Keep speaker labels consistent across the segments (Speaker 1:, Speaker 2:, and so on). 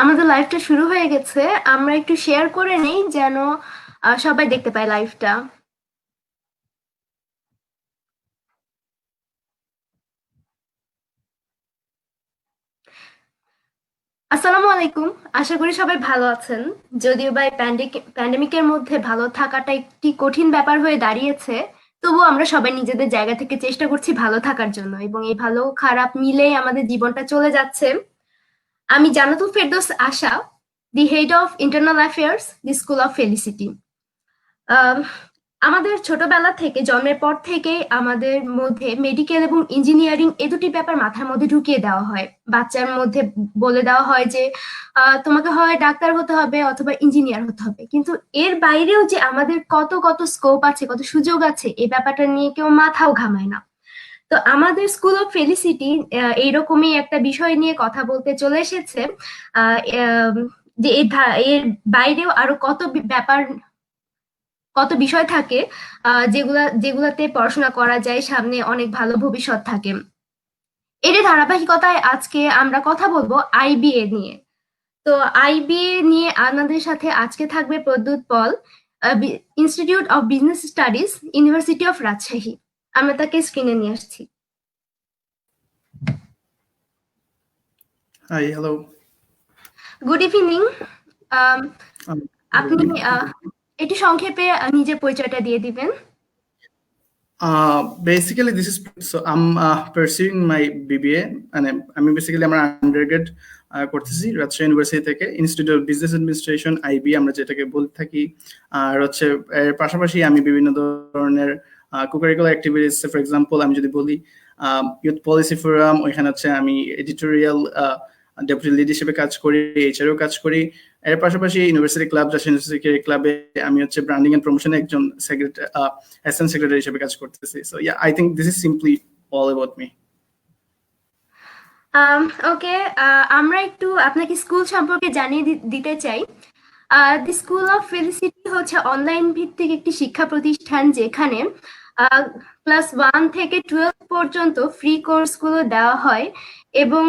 Speaker 1: আমাদের লাইভটা শুরু হয়ে গেছে। আমরা একটু শেয়ার করে নেই যেন সবাই দেখতে পায় লাইভটা। আসসালামু আলাইকুম। আশা করি সবাই ভালো আছেন। যদিও বা প্যান্ডেমিকের মধ্যে ভালো থাকাটা একটি কঠিন ব্যাপার হয়ে দাঁড়িয়েছে, তবুও আমরা সবাই নিজেদের জায়গা থেকে চেষ্টা করছি ভালো থাকার জন্য, এবং এই ভালো খারাপ মিলেই আমাদের জীবনটা চলে যাচ্ছে। আমি Jannatul Ferdous Asha, the head of internal affairs, the school of felicity. Um, আমাদের ছোটবেলা থেকে জন্মের পর থেকেই আমাদের মধ্যে মেডিকেল এবং ইঞ্জিনিয়ারিং এ দুটি ব্যাপার মাথার মধ্যে ঢুকিয়ে দেওয়া হয়। বাচ্চার মধ্যে বলে দেওয়া হয় যে তোমাকে হয় ডাক্তার হতে হবে অথবা ইঞ্জিনিয়ার হতে হবে, কিন্তু এর বাইরেও যে আমাদের কত কত স্কোপ আছে, কত সুযোগ আছে, এই ব্যাপারটা নিয়ে কেউ মাথাও ঘামায় না। তো আমাদের স্কুল অফ ফেলিসিটি এইরকমই একটা বিষয় নিয়ে কথা বলতে চলে এসেছে। আহ, আম, যে এর বাইরেও আরো কত ব্যাপার, কত বিষয় থাকে যেগুলাতে পড়াশোনা করা যায়, সামনে অনেক ভালো ভবিষ্যৎ থাকে। এর ধারাবাহিকতায় আজকে আমরা কথা বলবো আইবিএ নিয়ে। তো আইবিএ নিয়ে আমাদের সাথে আজকে থাকবে Pradyut Paul, institute of business studies, university of Rajshahi. আমরা তাকে স্ক্রিনে নিয়ে আসছি।
Speaker 2: Hi, hello.
Speaker 1: Good evening. আপনি
Speaker 2: Good evening.
Speaker 1: একটু সংক্ষেপে নিজের পরিচয়টা দিয়ে দিবেন।
Speaker 2: Basically, this is so I'm pursuing my BBA, and আমি বেসিক্যালি আমার আন্ডারগ্রেড করতেছি রাজশাহী ইউনিভার্সিটি থেকে, institute of business administration, IB আমরা যেটাকে বলে থাকি। আর হচ্ছে এর পাশাপাশি আমি বিভিন্ন ধরনের কোকারিকুলার অ্যাক্টিভিটিস, ফর এক্সাম্পল আমি যদি বলি ইউথ পলিসি ফোরাম, ওইখানে হচ্ছে আমি এডিটোরিয়াল ডেপুটি লিড হিসেবে কাজ করি, এইচআরও কাজ করি। এর পাশাপাশি ইউনিভার্সিটি ক্লাব, রাজশাহী ইউনিভার্সিটি ক্লাবে আমি হচ্ছে ব্র্যান্ডিং এন্ড প্রমোশনে একজন অ্যাসিস্ট্যান্ট সেক্রেটারি হিসেবে কাজ করতেছি। So yeah, I think this is simply all about me.
Speaker 1: Okay, আমরা একটু আপনাকে স্কুল সম্পর্কে জানিয়ে দিতে চাই। দি স্কুল অফ ফেলিসিটি হচ্ছে অনলাইন ভিত্তিক একটি শিক্ষা প্রতিষ্ঠান, যেখানে ক্লাস 1 থেকে 12 পর্যন্ত ফ্রি কোর্সগুলো দেওয়া হয়, এবং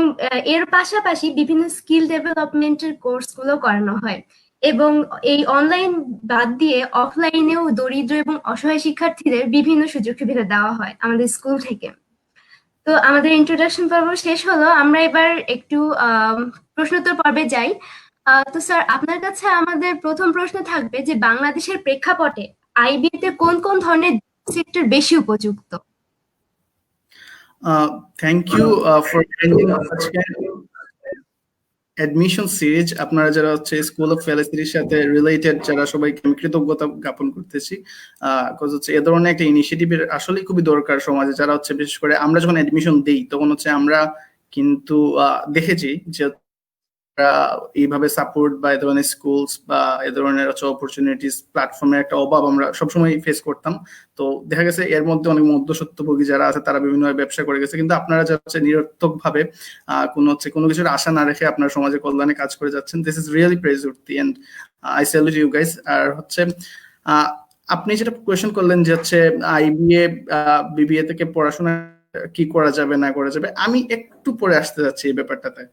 Speaker 1: এর পাশাপাশি বিভিন্ন স্কিল ডেভেলপমেন্টের কোর্সগুলো করানো হয়। এবং এই অনলাইন বাদ দিয়ে অফলাইনেও দরিদ্র এবং অসহায় শিক্ষার্থীদের বিভিন্ন সুযোগ সুবিধা দেওয়া হয় আমাদের স্কুল থেকে। তো আমাদের ইন্ট্রোডাকশন পর্ব শেষ হলো, আমরা এবার একটু প্রশ্নোত্তর পর্বে যাই। তো স্যার, আপনার কাছে আমাদের প্রথম প্রশ্ন থাকবে যে বাংলাদেশের প্রেক্ষাপটে আইবিএ তে কোন কোন ধরনের সেক্টর বেশি উপযুক্ত?
Speaker 2: Thank you for admission series. আপনারা যারা হচ্ছে স্কুল অফ ফেলিসিটির সাথে রিলেটেড, যারা সবাইকে আমি কৃতজ্ঞতা জ্ঞাপন করতেছি। হচ্ছে এ ধরনের একটা ইনিশিয়েটিভের আসলেই খুবই দরকার সমাজে। যারা হচ্ছে বিশেষ করে আমরা যখন অ্যাডমিশন দেই, তখন হচ্ছে আমরা কিন্তু দেখেছি যে এইভাবে সাপোর্ট বা এ ধরনের স্কুলস বা এ ধরনের হচ্ছে অপরচুনিটিস প্ল্যাটফর্মের একটা অভাব আমরা সবসময় ফেস করতাম। তো দেখা গেছে এর মধ্যে অনেক মধ্যস্বত্বভোগী যারা আছে তারা বিভিন্নভাবে ব্যবসা করে গেছে, কিন্তু আপনারা যা হচ্ছে নিরর্থক ভাবে কোনো কিছুর আশা না রেখে আপনারা সমাজের কল্যাণে কাজ করে যাচ্ছেন। This is really praiseworthy and I salute you guys. আর হচ্ছে আপনি যেটা কোয়েশ্চেন করলেন যে হচ্ছে আইবিএ বিবিএ থেকে পড়াশোনা কি করা যাবে না করা যাবে, আমি একটু পরে আসতে যাচ্ছি এই ব্যাপারটাতে।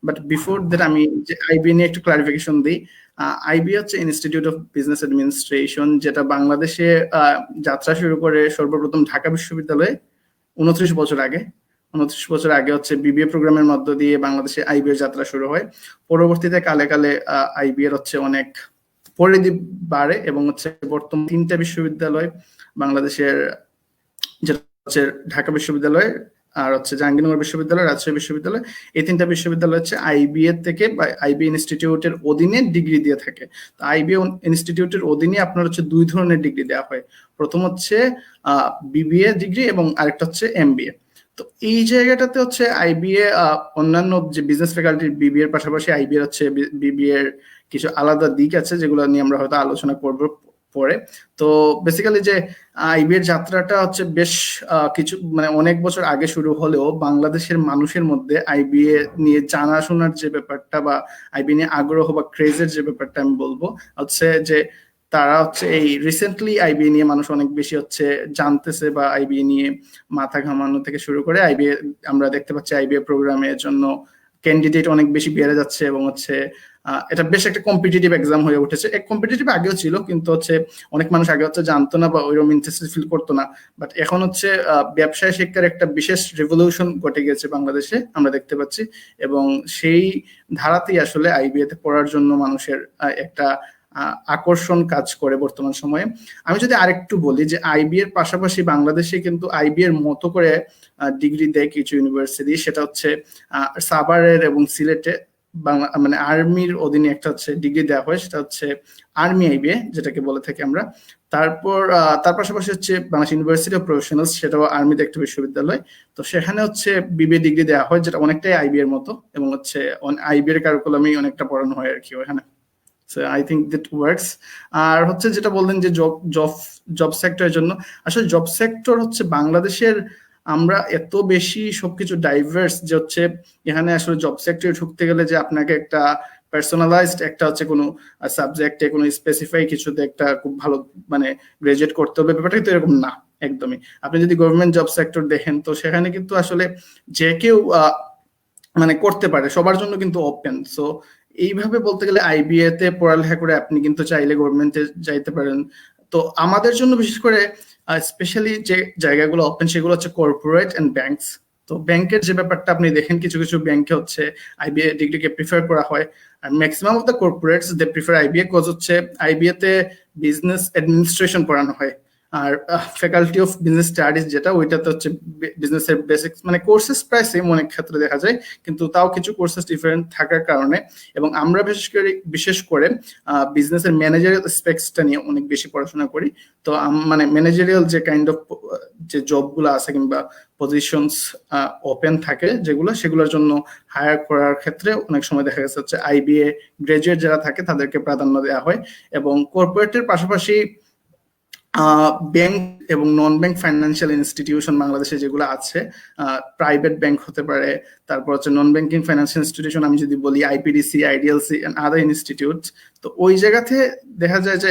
Speaker 2: বাট বিফোর দ্যাট আমি যে আইবি নিয়ে একটু ক্লারিফিকেশন দিই। আইবি হচ্ছে ইনস্টিটিউট অফ বিজনেস অ্যাডমিনিস্ট্রেশন, যেটা বাংলাদেশে যাত্রা শুরু করে সর্বপ্রথম ঢাকা বিশ্ববিদ্যালয়ে 29 বছর আগে হচ্ছে বিবিএ প্রোগ্রামের মধ্য দিয়ে বাংলাদেশে আইবি এর যাত্রা শুরু হয়। পরবর্তীতে কালে কালে আইবি এর হচ্ছে অনেক পরিধি বাড়ে, এবং হচ্ছে বর্তমান 3টা বিশ্ববিদ্যালয় বাংলাদেশের, যেটা হচ্ছে ঢাকা বিশ্ববিদ্যালয়, আর হচ্ছে জাহাঙ্গীরনগর বিশ্ববিদ্যালয়, রাজশাহী বিশ্ববিদ্যালয়, এই 3টা বিশ্ববিদ্যালয় হচ্ছে আইবিএ থেকে বা আইবি ইনস্টিটিউটের অধীনে ডিগ্রি দিয়ে থাকে। তো আইবি ইনস্টিটিউটের অধীনে আপনার হচ্ছে 2 ধরনের ডিগ্রি দেওয়া হয়। প্রথম হচ্ছে বিবিএ ডিগ্রি এবং আরেকটা হচ্ছে এমবিএ। তো এই জায়গাটাতে হচ্ছে আইবিএ অন্যান্য যে বিজনেস ফ্যাকাল্টির বিবিএ এর পাশাপাশি আইবিএ হচ্ছে বিবিএ এর কিছু আলাদা দিক আছে, যেগুলো নিয়ে আমরা হয়তো আলোচনা করব পরে। তো বেসিক্যালি যে আইবি এর যাত্রাটা হচ্ছে বেশ কিছু মানে অনেক বছর আগে শুরু হলেও বাংলাদেশের মানুষের মধ্যে আইবিএ নিয়ে জানাশোনার যে ব্যাপারটা বা আইবি নিয়ে আগ্রহ বা ক্রেজের যে ব্যাপারটা আমি বলবো হচ্ছে যে তারা হচ্ছে এই রিসেন্টলি আইবি নিয়ে মানুষ অনেক বেশি হচ্ছে জানতেছে, বা আইবি নিয়ে মাথা ঘামানো থেকে শুরু করে আইবি আমরা দেখতে পাচ্ছি আইবি প্রোগ্রামের জন্য ক্যান্ডিডেট অনেক বেশি বেড়ে যাচ্ছে এবং হচ্ছে এটা বেশ একটা কম্পিটিটিভ এক্সাম হয়ে উঠেছে। এক কম্পিটিটিভ আগেও ছিল, কিন্তু হচ্ছে অনেক মানুষ আগে হচ্ছে জানতো না বা ওইরকম ইন্টারেস্টেড ফিল করতো না। বাট এখন হচ্ছে ব্যবসায় শিক্ষার একটা বিশেষ রেভলিউশন ঘটে গেছে বাংলাদেশে, আমরা দেখতে পাচ্ছি। এবং সেই ধারাতেই আসলে আইবিএ তে পড়ার জন্য মানুষের একটা আকর্ষণ কাজ করে বর্তমান সময়ে। আমি যদি আরেকটু বলি যে আইবি এর পাশাপাশি বাংলাদেশে কিন্তু আইবি এর মতো করে ডিগ্রি দেয় কিছু ইউনিভার্সিটি, সেটা হচ্ছে সাভারের এবং সিলেটে বাংলা মানে আর্মির অধীনে একটা হচ্ছে ডিগ্রি দেওয়া হয়, সেটা হচ্ছে আর্মি আইবিএ যেটাকে বলে থাকি আমরা। তারপর তার পাশাপাশি হচ্ছে বাংলাদেশ ইউনিভার্সিটি অফ প্রফেশনালস, সেটাও আর্মিতে একটা বিশ্ববিদ্যালয়। তো সেখানে হচ্ছে বিবিএ ডিগ্রি দেওয়া হয়, যেটা অনেকটাই আইবি এর মতো এবং হচ্ছে আইবি এর কারিকুলামই অনেকটা পড়ানো হয় আর কি ওখানে। So I think that works. আর হচ্ছে যেটা বললেন যে জব সেক্টরের জন্য, আসলে জব সেক্টর হচ্ছে বাংলাদেশের আমরা এত বেশি সবকিছু ডাইভার্স যে হচ্ছে এখানে আসলে জব সেক্টরে ঢুকতে গেলে যে আপনাকে একটা পার্সোনালাইজড একটা হচ্ছে কোনো সাবজেক্টে কোনো স্পেসিফাই কিছুতে একটা খুব ভালো মানে গ্রাজুয়েট করতে হবে, ব্যাপারটা কিন্তু এরকম না একদমই। আপনি যদি গভর্নমেন্ট জব সেক্টর দেখেন তো সেখানে কিন্তু আসলে যে কেউ মানে করতে পারে, সবার জন্য কিন্তু ওপেন। সো এইভাবে বলতে গেলে আইবিএ তে পড়ালেখা করে আপনি কিন্তু চাইলে গভর্নমেন্টে যাইতে পারেন। তো আমাদের জন্য বিশেষ করে স্পেশালি যে জায়গাগুলো ওপেন সেগুলো হচ্ছে কর্পোরেট এন্ড ব্যাংকস। তো ব্যাংকের যে ব্যাপারটা আপনি দেখেন কিছু কিছু ব্যাংকে হচ্ছে আইবিএ ডিগ্রিকে প্রিফার করা হয়, আর maximum of the corporates they prefer IBA cause হচ্ছে আইবিএ তে বিজনেস অ্যাডমিনিস্ট্রেশন পড়ানো হয়। আর ফ্যাকাল্টি অফ বিজনেস স্টাডিজ যেটা ওইটাতে হচ্ছে বিজনেসের বেসিক্স মানে কোর্সেস প্রায় সেম অনেক ক্ষেত্রে দেখা যায়, কিন্তু তাও কিছু কোর্সেস ডিফারেন্ট থাকার কারণে এবং আমরা বিশেষ করে বিজনেসের ম্যানেজারিয়াল স্পেক্সটা নিয়ে অনেক বেশি পড়াশোনা করি। তো মানে ম্যানেজারিয়াল যে কাইন্ড অফ যে জবগুলো আছে কিংবা পজিশনস ওপেন থাকে যেগুলো, সেগুলোর জন্য হায়ার করার ক্ষেত্রে অনেক সময় দেখা গেছে হচ্ছে আইবিএ গ্রাজুয়েট যারা থাকে তাদেরকে প্রাধান্য দেওয়া হয়। এবং কর্পোরেটের পাশাপাশি ব্যাংক এবং নন ব্যাংক ফাইন্যান্সিয়াল ইনস্টিটিউশন বাংলাদেশে যেগুলো আছে, প্রাইভেট ব্যাংক হতে পারে, তারপর হচ্ছে নন ব্যাংকিং ফাইন্যান্সিয়াল ইনস্টিটিউশন আমি যদি বলি IPDC, IDLC and other institute. তো ওই জায়গাতে দেখা যায় যে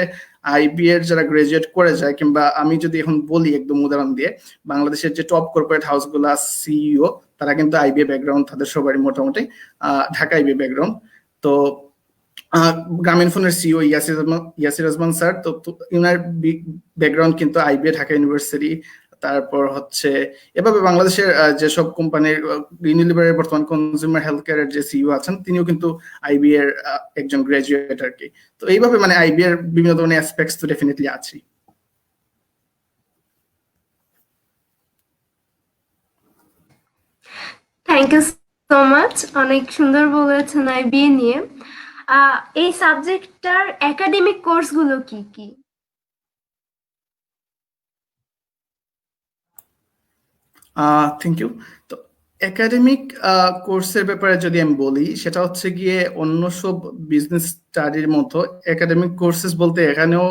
Speaker 2: আইবি এর যারা গ্রাজুয়েট করে যায়, কিংবা আমি যদি এখন বলি একদম উদাহরণ দিয়ে, বাংলাদেশের যে টপ কর্পোরেট হাউসগুলো সিইও তারা কিন্তু আইবিএ ব্যাকগ্রাউন্ড, তাদের সবারই মোটামুটি ঢাকা আইবিএ ব্যাকগ্রাউন্ড। তো গ্রামীণ ফোনের সিও ইয়াসির আজমান স্যার, তো ইনার ব্যাকগ্রাউন্ড কিন্তু আইবিএ ঢাকা ইউনিভার্সিটি। তারপর হচ্ছে এভাবে বাংলাদেশের যেসব কোম্পানির ইউনিলিভারের বর্তমান কনজিউমার হেলথ কেয়ারের যে সিইও আছেন তিনিও কিন্তু আইবি এর একজন গ্রাজুয়েট আর কি। তো এইভাবে মানে আইবি এর বিভিন্ন ধরনের অ্যাসপেক্টস তো ডেফিনেটলি আছে।
Speaker 1: থ্যাংক ইউ সো মাচ, অনেক সুন্দর বলেছেন আইবিএ নিয়ে। এই সাবজেক্টটার একাডেমিক কোর্সগুলো কি কি?
Speaker 2: Thank you. তো একাডেমিক কোর্সের ব্যাপারে যদি আমি বলি, সেটা হচ্ছে গিয়ে অন্য সব বিজনেস স্টাডির মতো একাডেমিক কোর্সেস বলতে এখানেও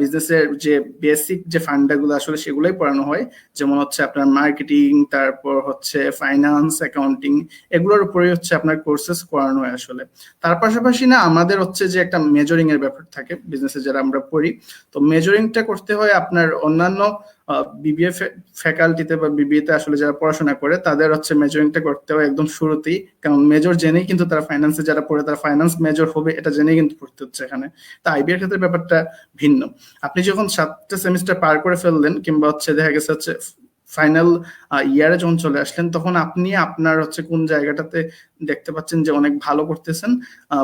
Speaker 2: বিজনেসের যে বেসিক যে ফান্ডাগুলো আসলে সেগুলোই পড়ানো হয়। যেমন হচ্ছে আপনার মার্কেটিং, তারপর হচ্ছে ফাইন্যান্স, অ্যাকাউন্টিং, এগুলোর উপরেই হচ্ছে আপনার কোর্সেস করানো হয় আসলে। তার পাশাপাশি না আমাদের হচ্ছে যে একটা মেজরিং এর ব্যাপার থাকে বিজনেসে যারা আমরা পড়ি। তো মেজরিংটা করতে হয় আপনার অন্যান্য বিবিএ ফ্যাকাল্টিতে বা বিবিএ তে আসলে যারা পড়াশোনা করে তাদের হচ্ছে মেজরিংটা করতে হয় একদম শুরুতেই, কারণ মেজর জেনেই কিন্তু তারা ফাইন্যান্সে যারা পড়ে তারা ফাইন্যান্স মেজর হবে এটা জেনেই কিন্তু পড়তে হচ্ছে এখানে। তা আইবি এর ক্ষেত্রে ব্যাপারটা ভিন্ন। আপনি যখন 7টা সেমিস্টার পার করে ফেললেন কিংবা হচ্ছে দেখা গেছে হচ্ছে ফাইনাল ইয়ারে যখন চলে আসলেন, তখন আপনি আপনার হচ্ছে কোন জায়গাটাতে দেখতে পাচ্ছেন যে অনেক ভালো করতেছেন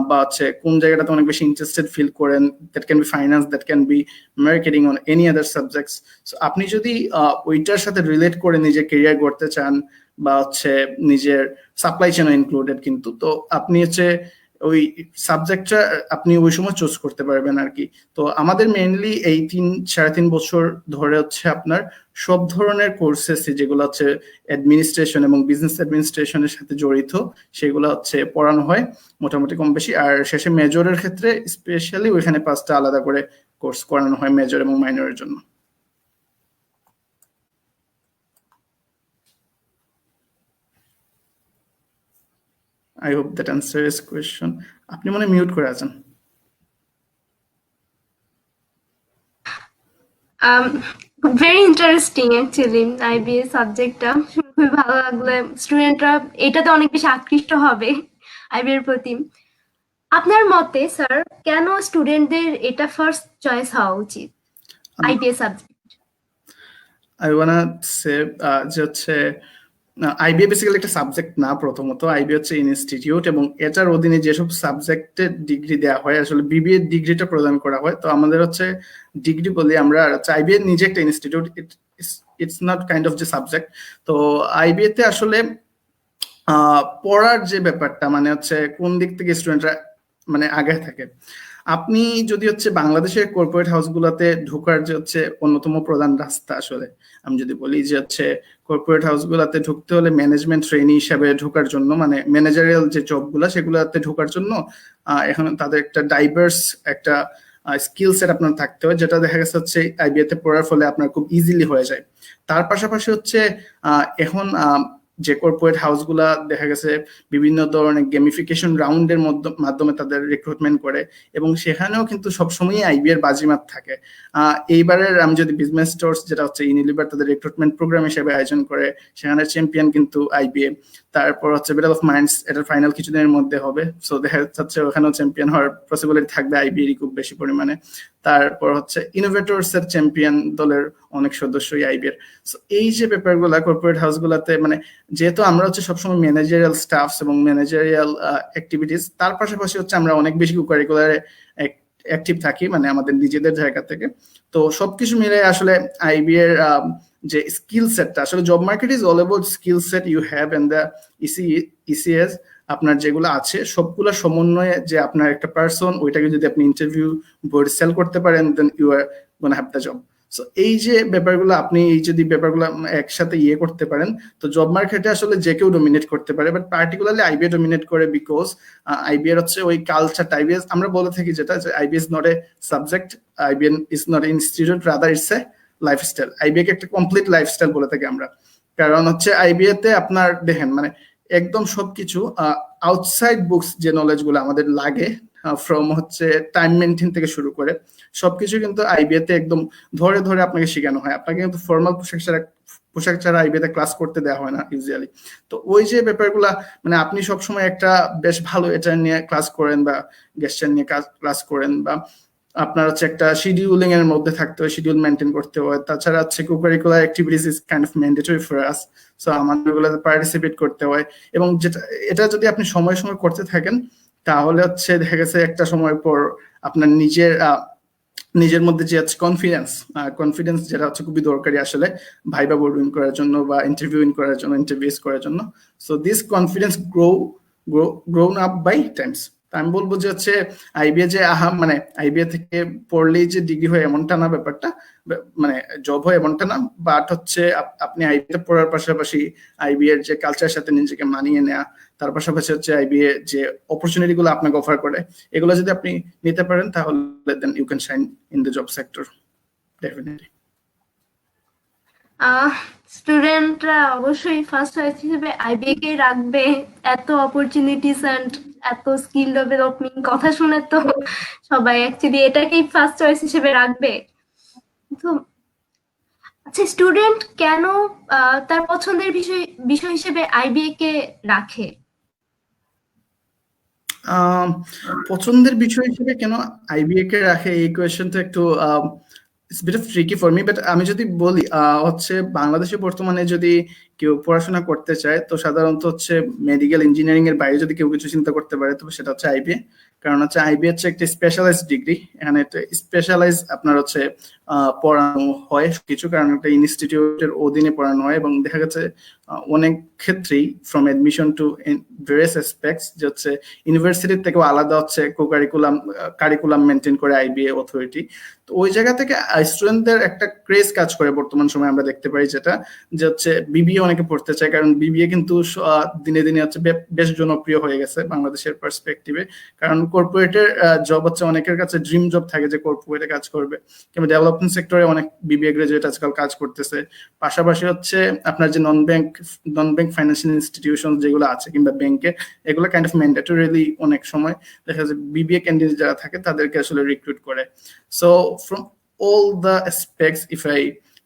Speaker 2: বা হচ্ছে কোন জায়গাটাতে অনেক বেশি ইন্টারেস্টেড ফিল করেন, that can B finance, that can B marketing on any other subjects. So আপনি যদি ওইটার সাথে রিলেট করে নিজের কেরিয়ার করতে চান বা হচ্ছে নিজের সাপ্লাই চেনও ইনক্লুডেড কিন্তু, তো আপনি হচ্ছে ওই সাবজেক্টটা আপনি ওই সময় চুজ করতে পারবেন আর কি। তো আমাদের মেইনলি এই 3-3.5 বছর ধরে হচ্ছে আপনার সব ধরনের কোর্সেস যেগুলো হচ্ছে অ্যাডমিনিস্ট্রেশন এবং বিজনেস অ্যাডমিনিস্ট্রেশনের সাথে জড়িত সেগুলো হচ্ছে পড়ানো হয় মোটামুটি কম বেশি। আর শেষে মেজরের ক্ষেত্রে স্পেশালি ওইখানে 5টা আলাদা করে কোর্স করানো হয় মেজর এবং মাইনরের জন্য। I hope that answers question. আপনি মনে মিউট করে আছেন।
Speaker 1: ভেরি ইন্টারেস্টিং অ্যাকচুয়ালি আইবিএ সাবজেক্টটা খুবই ভালো লাগলো। স্টুডেন্টরা এটাতে অনেক বেশি আকৃষ্ট হবে আইবি এর প্রতি। আপনার মতে স্যার কেন স্টুডেন্টদের এটা ফার্স্ট চয়েস হওয়া উচিত আইবিএস সাবজেক্ট?
Speaker 2: আই ওয়ানা সে যে হচ্ছে আইবিএ বেসিক্যালি একটা সাবজেক্ট না, প্রথমত আইবি হচ্ছে ইনস্টিটিউট এবং এটার অধীনে যেসব সাবজেক্টের ডিগ্রি দেওয়া হয় আসলে বিবিএ ডিগ্রিটা প্রদান করা হয়। তো আমাদের হচ্ছে ডিগ্রি বলি আমরা, আইবিএ নিজে একটা institute, it's not kind of যে সাবজেক্ট। তো আইবিএ তে আসলে পড়ার যে ব্যাপারটা মানে হচ্ছে কোন দিক থেকে স্টুডেন্টরা মানে আগে থাকে। আপনি যদি হচ্ছে বাংলাদেশের কর্পোরেট হাউসগুলোতে ঢোকার যে হচ্ছে অন্যতম প্রধান রাস্তা, আসলে আমি যদি বলি যে হচ্ছে কর্পোরেট হাউসগুলোতে ঢুকতে হলে ম্যানেজমেন্ট ট্রেনি হিসাবে ঢোকার জন্য মানে ম্যানেজারিয়াল যে জবগুলো সেগুলোতে ঢোকার জন্য এখন তাদের একটা ডাইভার্স একটা স্কিল সেট আপনার থাকতে হয়, যেটা দেখা গেছে হচ্ছে আইবিএ তে পড়ার ফলে আপনার খুব ইজিলি হয়ে যায়। তার পাশাপাশি হচ্ছে এখন যে কর্পোরেট হাউসগুলা দেখা গেছে বিভিন্ন ধরনের গেমিফিকেশন রাউন্ডের মাধ্যমে তাদের রিক্রুটমেন্ট করে এবং সেখানেও কিন্তু সবসময় আইবি এর বাজিমাত থাকে। এইবারের আমি যদি বিজনেস স্টোর্স যেটা হচ্ছে ইউনিলিভার তাদের রিক্রুটমেন্ট প্রোগ্রাম হিসেবে আয়োজন করে, সেখানে চ্যাম্পিয়ন কিন্তু আইবিএ। তারপর হচ্ছে ব্যাটল অফ মাইন্ডস, এটার ফাইনাল কিছুদিনের মধ্যে হবে, সো দেখা যাচ্ছে ওখানেও চ্যাম্পিয়ন হওয়ার পসিবিলিটি থাকবে আইবিএরই খুব বেশি পরিমাণে। তারপর হচ্ছে ইনোভেটরস এর চ্যাম্পিয়ন দলের অনেক সদস্যই আইবিএর। সো এই যে পেপারগুলা কর্পোরেট হাউসগুলোতে মানে যেহেতু আমরা হচ্ছে সবসময় ম্যানেজারিয়াল স্টাফস এবং ম্যানেজারিয়াল অ্যাক্টিভিটিস, তার পাশাপাশি হচ্ছে আমরা অনেক বেশি কারিকুলার অ্যাক্টিভ থাকি মানে আমাদের নিজেদের জায়গা থেকে। তো সবকিছু মিলে আসলে আইবি এর যে স্কিল সেটটা, আসলে job market is all about skill set you have and the ECS. আপনার যেগুলো আছে সবগুলো সমন্বয়ে যে আপনার একটা পার্সন, ওইটাকে যদি আপনি ইন্টারভিউ বোর্ড সেল করতে পারেন then you are gonna have the job. So এই যে ব্যাপারগুলো আপনি এই যদি ব্যাপারগুলো একসাথে করতে পারেন তো জব মার্কেটে আসলে যে কেউ ডমিনেট করতে পারে, বাট পার্টিকুলারলি আইবিএ ডমিনেট করে বিকজ আইবিএ হচ্ছে ওই কালচারটা। আইবিএস আমরা বলে থাকি যেটা IBA's not a subject, IBA is not a institute, rather it's a lifestyle. IBA কে একটা কমপ্লিট লাইফস্টাইল বলে থাকি আমরা, কারণ হচ্ছে আইবিএ তে আপনার দেখেন মানে একদম সবকিছু আউটসাইড বুকস যে নলেজ গুলো আমাদের লাগে ফ্রম হচ্ছে টাইম মেনটেন থেকে শুরু করে সবকিছু কিন্তু আইবিএ তে একদম ধরে ধরে আপনাকে শেখানো হয়। আপনাকে কিন্তু ফর্মাল পোশাক ছাড়া আইবিএ তে ক্লাস করতে দেওয়া হয় না ইউজুয়ালি। তো ওই যে ব্যাপারগুলা মানে আপনি সবসময় একটা বেশ ভালো এটা নিয়ে ক্লাস করেন বা গেস্টার নিয়ে ক্লাস করেন বা আপনার হচ্ছে একটা শিডিউলিং এর মধ্যে থাকতে হয়, শিডিউল মেনটেন করতে হয়। তাছাড়া হচ্ছে co-curricular activities is kind of mandatory for us, so আমাদের ওগুলোতে পার্টিসিপেট করতে হয়। এবং যেটা এটা যদি আপনি সময় সময় করতে থাকেন তাহলে হচ্ছে দেখা গেছে একটা সময় পর আপনার নিজের মধ্যে যে আছে কনফিডেন্স যেটা হচ্ছে খুবই দরকারি আসলে ভাইবা বোর্ড উইন করার জন্য বা ইন্টারভিউ উইন করার জন্য, ইন্টারভিউস করার জন্য। So this confidence grown up by times. আমি বলবো যে হচ্ছে আইবিএ যে মানে আইবিএ থেকে পড়লেই যে ডিগ্রি হয় এমনটা না, ব্যাপারটা মানে জব হয় এমনটা না, বাট হচ্ছে আপনি আইবিএ পড়ার পাশাপাশি আইবিএ এর যে কালচারের সাথে নিজেকে মানিয়ে নেওয়া, তার পাশাপাশি হচ্ছে আইবিএ যে অপরচুনিটি গুলো আপনাকে অফার করে এগুলো যদি আপনি নিতে পারেন তাহলে then you can shine in the job sector definitely.
Speaker 1: স্টুডেন্টরা অবশ্যই ফার্স্ট চয়েস হিসেবে আইবিএ কে রাখবে। এত অপরচুনিটিস এন্ড এত স্কিল ডেভেলপমেন্ট কথা শুনে তো সবাই অ্যাকচুয়ালি এটাকেই ফার্স্ট চয়েস হিসেবে রাখবে। তো আচ্ছা, স্টুডেন্ট কেন তার পছন্দের বিষয় হিসেবে আইবিএ কে রাখে?
Speaker 2: পছন্দের বিষয় হিসেবে কেন আইবিএ কে রাখে এই কোয়েশ্চেনটা একটু it's bit of tricky for me, but আমি যদি বলি হচ্ছে বাংলাদেশে বর্তমানে যদি কেউ পড়াশোনা করতে চায় তো সাধারণত হচ্ছে মেডিকেল ইঞ্জিনিয়ারিং এর বাইরে যদি কেউ কিছু চিন্তা করতে পারে তবে সেটা হচ্ছে আইবিএ। কারণ হচ্ছে আইবিএ হচ্ছে একটা স্পেশালাইজড ডিগ্রি, এখানে একটা স্পেশালাইজ আপনার হচ্ছে পড়ানো হয় কিছু, কারণ একটা ইনস্টিটিউটের অধীনে পড়ানো হয় এবং দেখা গেছে অনেক ক্ষেত্রেই from admission to various aspects যে হচ্ছে ইউনিভার্সিটির থেকেও আলাদা হচ্ছে কারিকুলাম মেনটেন করে আইবিএ অথরিটি। তো ওই জায়গা থেকে স্টুডেন্টদের একটা ক্রেজ কাজ করে বর্তমান সময় আমরা দেখতে পাই, যেটা যে হচ্ছে বিবিএ অনেকে পড়তে চায়, কারণ বিবিএ কিন্তু দিনে দিনে হচ্ছে বেশ জনপ্রিয় হয়ে গেছে বাংলাদেশের পার্সপেক্টিভে। কারণ কর্পোরেটের জব হচ্ছে অনেকের কাছে ড্রিম জব থাকে যে কর্পোরেটে কাজ করবে, কিংবা ডেভেলপমেন্ট সেক্টরে অনেক বিবিএ গ্রাজুয়েট আজকাল কাজ করতেছে। পাশাপাশি হচ্ছে আপনার যে নন ব্যাংক ফাইন্যান্সিয়াল ইনস্টিটিউশন যেগুলো আছে কিংবা ব্যাংকে, এগুলো কাইন্ড অফ ম্যান্ডেটরিলি অনেক সময় দেখা যায় বিবিএ ক্যান্ডিডেট যারা থাকে তাদেরকে আসলে রিক্রুট করে। So from all the aspects if I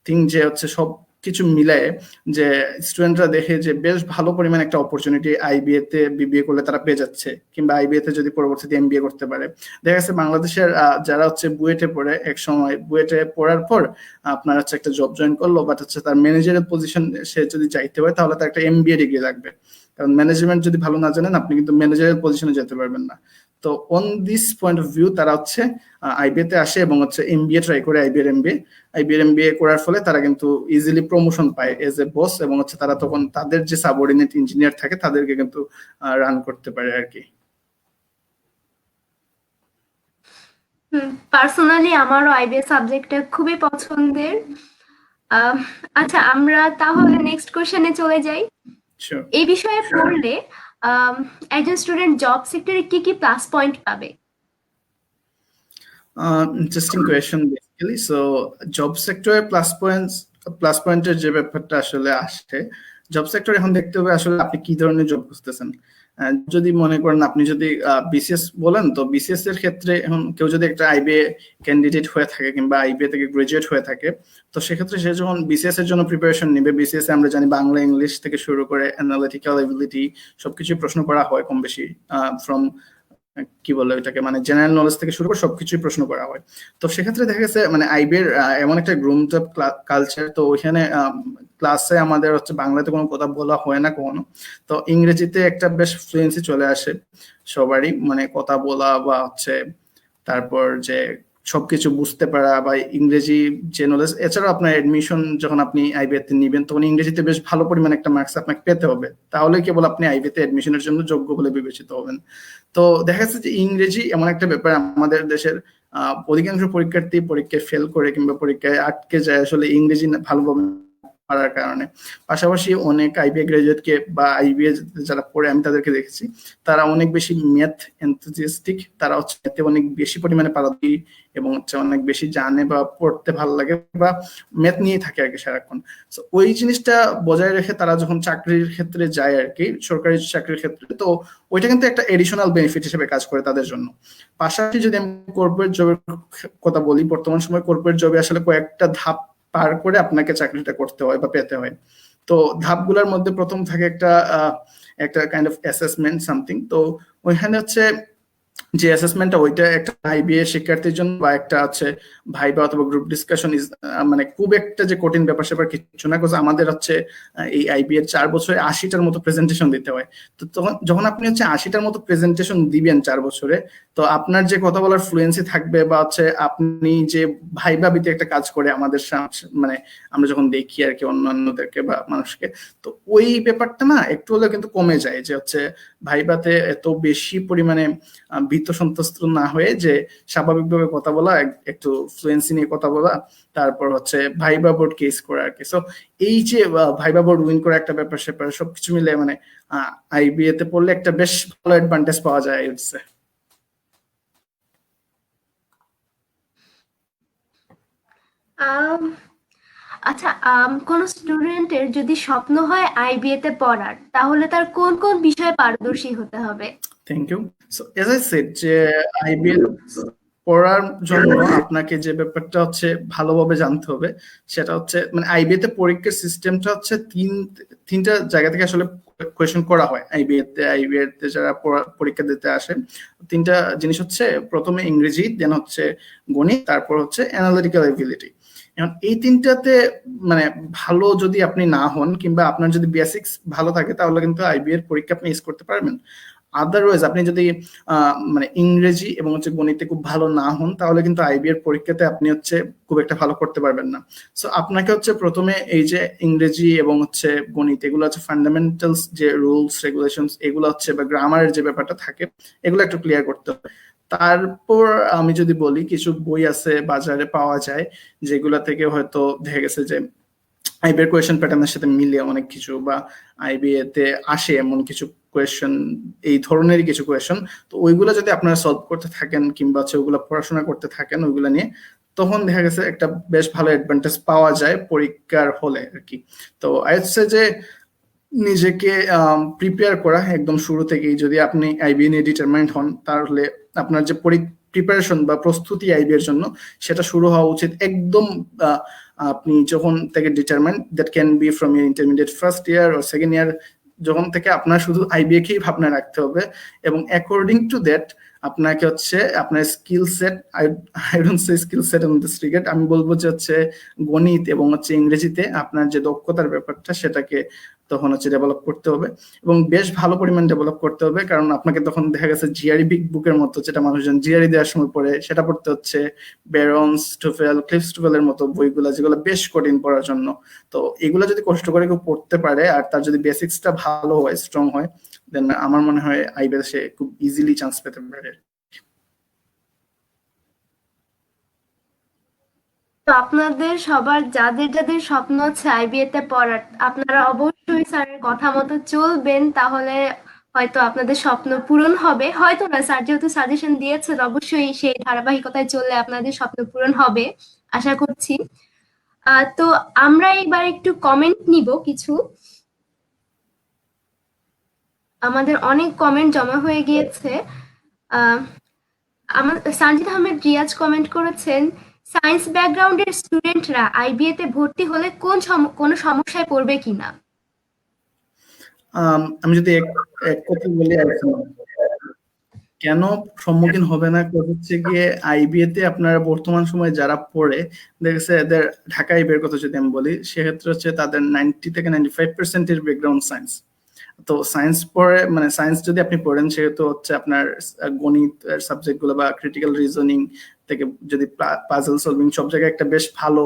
Speaker 2: think যে হচ্ছে সব কিছু মিলায়ে যে স্টুডেন্টরা দেখে যে বেশ ভালো পরিমাণে একটা অপরচুনিটি আইবিএ তে বিবিএ করলে তারা পেয়ে যাচ্ছে, কিংবা আইবিএ তে যদি পরবর্তীতে এমবিএ করতে পারে। দেখা যাচ্ছে বাংলাদেশের যারা হচ্ছে বুয়েটে পড়ে, এক সময় বুয়েটে পড়ার পর আপনার হচ্ছে একটা জব জয়েন করলো, বাট হচ্ছে তার ম্যানেজারের পজিশন সে যদি চাইতে হয় তাহলে তার একটা এমবিএ ডিগ্রি লাগবে, কারণ ম্যানেজমেন্ট যদি ভালো না জানেন আপনি কিন্তু ম্যানেজারের পজিশনে যেতে পারবেন না। তো on this point of view তারা হচ্ছে আইবিএ তে আসে এবং হচ্ছে এমবিএ ট্রাই করে, আইবিএর এমবিএ করার ফলে তারা কিন্তু ইজিলি প্রমোশন পায় এজ এ বস, এবং হচ্ছে তারা তখন তাদের যে সাবঅর্ডিনেট ইঞ্জিনিয়ার থাকে তাদেরকে কিন্তু রান করতে পারে আর কি।
Speaker 1: পার্সোনালি আমারও আইবিএস সাবজেক্টটা খুবই পছন্দের। আহ, আচ্ছা, আমরা তাহলে নেক্সট কোশ্চেনে চলে যাই।
Speaker 2: Sure.
Speaker 1: এই বিষয়ে পড়লে একজন স্টুডেন্ট জব সেক্টরে কি কি প্লাস পয়েন্ট পাবে?
Speaker 2: Interesting question basically. So job সেক্টরে প্লাস পয়েন্টের যে ব্যাপারটা আসলে আসে, জব সেক্টর এখন দেখতে হবে আসলে আপনি কি ধরনের জব খুঁজতেছেন। যদি মনে করেন আপনি যদি বিসিএস বলেন, তো বিসিএস এর ক্ষেত্রে এখন কেউ যদি একটা আইবিএ ক্যান্ডিডেট হয়ে থাকে কিংবা আইবিএ থেকে গ্রাজুয়েট হয়ে থাকে, তো সেক্ষেত্রে সে যখন বিসিএস এর জন্য প্রিপারেশন নেবে, বিসিএস এ আমরা জানি বাংলা ইংলিশ থেকে শুরু করে অ্যানালিটিক্যাল এবিলিটি সবকিছু প্রশ্ন করা হয় কম বেশি, ফ্রম কি বলে ওইটাকে, মানে জেনারেল নলেজ থেকে শুরু করে সবকিছুই প্রশ্ন করা হয়। তো সেক্ষেত্রে দেখা গেছে মানে আইবিএর এমন একটা গ্রুমড আপ কালচার, তো ওইখানে ক্লাসে আমাদের হচ্ছে বাংলাতে কোনো কথা বলা হয় না কখনো, তো ইংরেজিতে একটা বেশ ফ্লুয়েন্সি চলে আসে সবারই, মানে কথা বলা বা হচ্ছে তারপর যে সবকিছু বুঝতে পারা বা ইংরেজি যে নলেজ। এছাড়াও আপনার এডমিশন যখন আপনি আইবিএ তে নিবেন তখন ইংরেজিতে বেশ ভালো পরিমাণে একটা মার্কস আপনাকে পেতে হবে, তাহলে কেবল আপনি আইবিএ তে এডমিশনের জন্য যোগ্য বলে বিবেচিত হবেন। তো দেখা যাচ্ছে যে ইংরেজি এমন একটা ব্যাপার, আমাদের দেশের অধিকাংশ পরীক্ষার্থী পরীক্ষায় ফেল করে কিংবা পরীক্ষায় আটকে যায় আসলে ইংরেজি ভালোভাবে পারার কারণে। পাশাপাশি অনেক আইবিএ গ্রাজুয়েটকে বা আইবিএ যারা পড়ে আমি তাদেরকে দেখেছি, তারা অনেক বেশি ম্যাথ এনথুজিয়াস্টিক, তারা হচ্ছে ম্যাথে অনেক বেশি পরিমাণে পারদর্শী এবং হচ্ছে অনেক বেশি জানে বা পড়তে ভালো লাগে বা ম্যাথ নিয়ে থাকে আর কি সারাক্ষণ। তো ওই জিনিসটা বজায় রেখে তারা যখন চাকরির ক্ষেত্রে যায় আর কি, সরকারি চাকরির ক্ষেত্রে, তো ওইটা কিন্তু একটা এডিশনাল বেনিফিট হিসেবে কাজ করে তাদের জন্য। পাশাপাশি যদি আমি কর্পোরেট জবের কথা বলি, বর্তমান সময় কর্পোরেট জবে আসলে কয়েকটা ধাপ পার করে আপনাকে চাকরিটা করতে হয় বা পেতে হয়। তো ধাপগুলোর মধ্যে প্রথম থাকে একটা কাইন্ড অফ অ্যাসেসমেন্ট সামথিং। তো ওইখানে হচ্ছে যে অ্যাসেসমেন্টটা, ওইটা একটা আইবিএ শিক্ষার্থীর জন্য বা একটা হচ্ছে ভাইবা অথবা গ্রুপ ডিসকাশন মানে খুব একটা যে কঠিন ব্যাপার সেপার কিছু না, বিকজ আমাদের হচ্ছে এই আইবিএ 4 বছরে 80টার মতো প্রেজেন্টেশন দিতে হয়। তো তখন যখন আপনি হচ্ছে 80টার মতো প্রেজেন্টেশন দিবেন 4 বছরে, তো আপনার যে কথা বলার ফ্লুয়েন্সি থাকবে বা হচ্ছে আপনি যে ভাইবা ভিত্তিক একটা কাজ করে আমাদের মানে আমরা যখন দেখি আর কি অন্যান্যদেরকে বা মানুষকে, তো ওই ব্যাপারটা না একটু হলেও কিন্তু কমে যায়, যে হচ্ছে ভাইবাতে এত বেশি পরিমাণে ভীত সন্ত্রস্ত না হয়ে যে স্বাভাবিকভাবে কথা বলা, একটু ফ্লুয়েন্সি নিয়ে কথা বলা, তারপর হচ্ছে ভাইবা বোর্ড কেস করা আর কি। সো এই যে ভাইবা বোর্ড উইন করা একটা ব্যাপার স্যাপার সবকিছু মিলে মানে আইবিএ তে পড়লে একটা বেশ ভালো অ্যাডভান্টেজ পাওয়া যায় হচ্ছে।
Speaker 1: আম, আচ্ছা, কোন স্টুডেন্টের যদি স্বপ্ন হয় আইবিএ তে পড়ার, তাহলে তার কোন কোন বিষয়ে পারদর্শী হতে হবে?
Speaker 2: Thank you. So as I said যে আইবিএ পড়ার জন্য আপনাকে যে ব্যাপারটা হচ্ছে ভালোভাবে জানতে হবে সেটা হচ্ছে মানে আইবিএ তে পরীক্ষার সিস্টেমটা হচ্ছে তিনটা জায়গা থেকে আসলে কোয়েশ্চেন করা হয় আইবিএ তে যারা পরীক্ষা দিতে আসে। তিনটা জিনিস হচ্ছে, প্রথমে ইংরেজি, দেন হচ্ছে গণিত, তারপর হচ্ছে অ্যানালিটিক্যাল এবিলিটি। এখন এই তিনটাতে মানে ভালো যদি আপনি না হন কিংবা আপনার যদি বেসিক্স ভালো থাকে তাহলে কিন্তু আইবিএ এর পরীক্ষা আপনি ইউজ করতে পারবেন। আদারওয়াইজ আপনি যদি মানে ইংরেজি এবং হচ্ছে গণিতে খুব ভালো না হন তাহলে কিন্তু আইবি এর পরীক্ষাতে আপনি হচ্ছে খুব একটা ভালো করতে পারবেন না। সো আপনাকে হচ্ছে প্রথমে এই যে ইংরেজি এবং হচ্ছে গণিত, এগুলো হচ্ছে ফান্ডামেন্টালস, যে রুলস রেগুলেশনস এগুলো হচ্ছে বা গ্রামারের যে ব্যাপারটা থাকে এগুলো একটু ক্লিয়ার করতে হবে। তারপর আমি যদি বলি, কিছু বই আছে বাজারে পাওয়া যায় যেগুলা থেকে হয়তো দেখা গেছে যে আইবিএর কোয়েশ্চেন প্যাটার্নের সাথে মিলিয়ে অনেক কিছু, বা আইবিএ তে আসে এমন কিছু কোয়েশ্চেন, এই ধরনেরই কিছু কোয়েশ্চেন, তো ওইগুলো যদি আপনারা সলভ করতে থাকেন কিংবা হচ্ছে ওইগুলো পড়াশোনা করতে থাকেন ওইগুলো নিয়ে, তখন দেখা গেছে একটা বেশ ভালো অ্যাডভান্টেজ পাওয়া যায় পরীক্ষার হলে আর কি। তো হচ্ছে যে নিজেকে প্রিপেয়ার করা একদম শুরু থেকেই, যদি আপনি আইবি নিয়ে ডিটারমাইন্ড হন তাহলে আপনার যে প্রিপারেশন বা প্রস্তুতি আইবি এর জন্য সেটা শুরু হওয়া উচিত একদম আপনি যখন থেকে determine that can be from year intermediate first year ও সেকেন্ড ইয়ার, যখন থেকে আপনার শুধু আইবিএকেই ভাবনা রাখতে হবে এবং অ্যাকর্ডিং টু দ্যাট আপনাকে হচ্ছে আপনার skill set, I don't say skill set on this regard, আমি বলবো যে হচ্ছে গণিত এবং হচ্ছে ইংরেজিতে আপনার যে দক্ষতার ব্যাপারটা সেটাকে তখন হচ্ছে ডেভেলপ করতে হবে এবং বেশ ভালো পরিমাণ ডেভেলপ করতে হবে, কারণ আপনাকে তখন দেখা গেছে জিআরই বিগ বুকের মতো, যেটা মানুষজন জিআরই দেওয়ার সময় পড়ে, সেটা পড়তে হচ্ছে। বেরন্স স্টোফেল, ক্লিফ স্টোফেলের মতো বইগুলা যেগুলো বেশ কঠিন পড়ার জন্য। তো এগুলো যদি কষ্ট করে কেউ পড়তে পারে আর তার যদি বেসিক্সটা ভালো হয়, স্ট্রং হয়, দেন আমার মনে হয় আইবিএস সে খুব ইজিলি চান্স পেতে পারে।
Speaker 1: তো আপনাদের সবার যাদের যাদের স্বপ্ন আছে আইবিএ তে পড়ার, আপনারা অবশ্যই স্যারের কথা মতো চলবেন, তাহলে হয়তো আপনাদের স্বপ্ন পূরণ হবে। হয়তো না, স্যার যেহেতু সাজেশন দিয়েছেন অবশ্যই সেই ধারাবাহিকতায় চললে আপনাদের স্বপ্ন পূরণ হবে আশা করছি। তো আমরা এবার একটু কমেন্ট নিব কিছু। আমাদের অনেক কমেন্ট জমা হয়ে গিয়েছে। আহ আমার সানজিদ আহমেদ রিয়াজ কমেন্ট করেছেন, সায়েন্স ব্যাকগ্রাউন্ডের স্টুডেন্টরা আইবিএ তে ভর্তি হলে কোনো সমস্যায় পড়বে কিনা?
Speaker 2: আমি যদি এক এক কথা বলি, কেন সম্মুখীন হবে না, হচ্ছে গিয়ে আইবিএ তে আপনারা বর্তমান সময়ে যারা পড়ে দেখেছে, এদের ঢাকা আইবিএর কথা যদি আমি বলি, সেক্ষেত্রে হচ্ছে তাদের 90 থেকে 95% এর ব্যাকগ্রাউন্ড সায়েন্স। তো সায়েন্স পড়ে মানে সায়েন্স যদি আপনি পড়েন সেহেতু হচ্ছে আপনার গণিত সাবজেক্ট গুলো বা ক্রিটিক্যাল রিজনিং থেকে যদি পাজল সলভিং সব জায়গায় একটা বেশ ভালো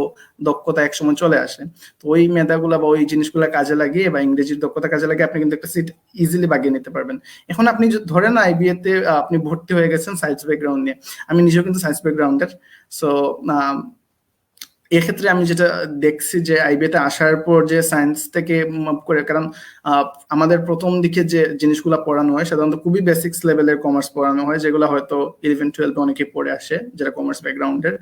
Speaker 2: দক্ষতা একসময় চলে আসে, তো ওই মেধাগুলা বা ওই জিনিসগুলা কাজে লাগিয়ে বা ইংরেজির দক্ষতা কাজে লাগিয়ে আপনি কিন্তু একটা সিট ইজিলি বাগিয়ে নিতে পারবেন। এখন আপনি ধরেন আইবিএ তে আপনি ভর্তি হয়ে গেছেন সায়েন্স ব্যাকগ্রাউন্ড নিয়ে, আমি নিজেও কিন্তু সায়েন্স ব্যাকগ্রাউন্ডের। সো এক্ষেত্রে আমি যেটা দেখছি যে আইবিএতে আসার পর যে সায়েন্স থেকে করে, কারণ আমাদের প্রথম দিকে যে জিনিসগুলো পড়ানো হয় সাধারণত খুবই বেসিক্স লেভেলের কমার্স পড়ানো হয়, যেগুলো হয়তো 11-12 অনেকে পড়ে আসে যারা কমার্স ব্যাকগ্রাউন্ডের।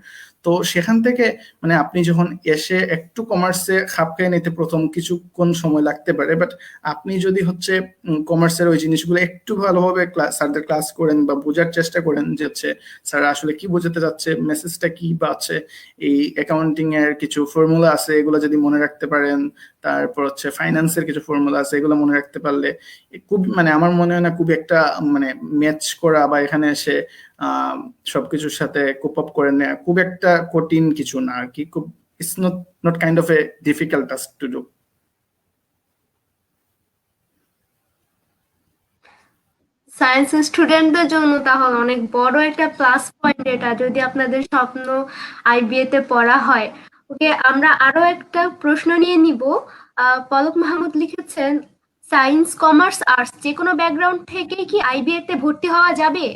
Speaker 2: তো সেখান থেকে মানে আপনি যখন এসে একটু কমার্সে খাপ খেয়ে নিতে প্রথম কিছুক্ষণ সময় লাগতে পারে, বাট আপনি যদি হচ্ছে কমার্সের ওই জিনিসগুলো একটু ভালোভাবে স্যারদের ক্লাস করেন বা বোঝার চেষ্টা করেন যে হচ্ছে স্যার আসলে কি বোঝাতে যাচ্ছে, মেসেজটা কি বা আছে এই অ্যাকাউন্টিং এর কিছু ফর্মুলা আছে এগুলো যদি মনে রাখতে পারেন, তারপর হচ্ছে ফাইন্যান্সের কিছু ফর্মুলা আছে এগুলো মনে রাখতে পারলে খুব মানে আমার মনে হয় না খুব একটা মানে ম্যাচ করা বা এখানে এসে সবকিছুর সাথে কোপ আপ করে নেওয়া খুব একটা কঠিন কিছু না আর কি, খুব it's not kind of A difficult task to do.
Speaker 1: Science স্টুডেন্টদের জন্য তাহলে অনেক বড় একটা প্লাস পয়েন্ট এটা, যদি আপনাদের স্বপ্ন আইবিএ তে পড়া হয়। ওকে, আমরা আরো একটা প্রশ্ন নিয়ে নিব। পলক মাহমুদ লিখেছেন, সায়েন্স কমার্স আর্টস যে কোনো ব্যাকগ্রাউন্ড থেকে কি আইবিএ তে ভর্তি হওয়া যাবে?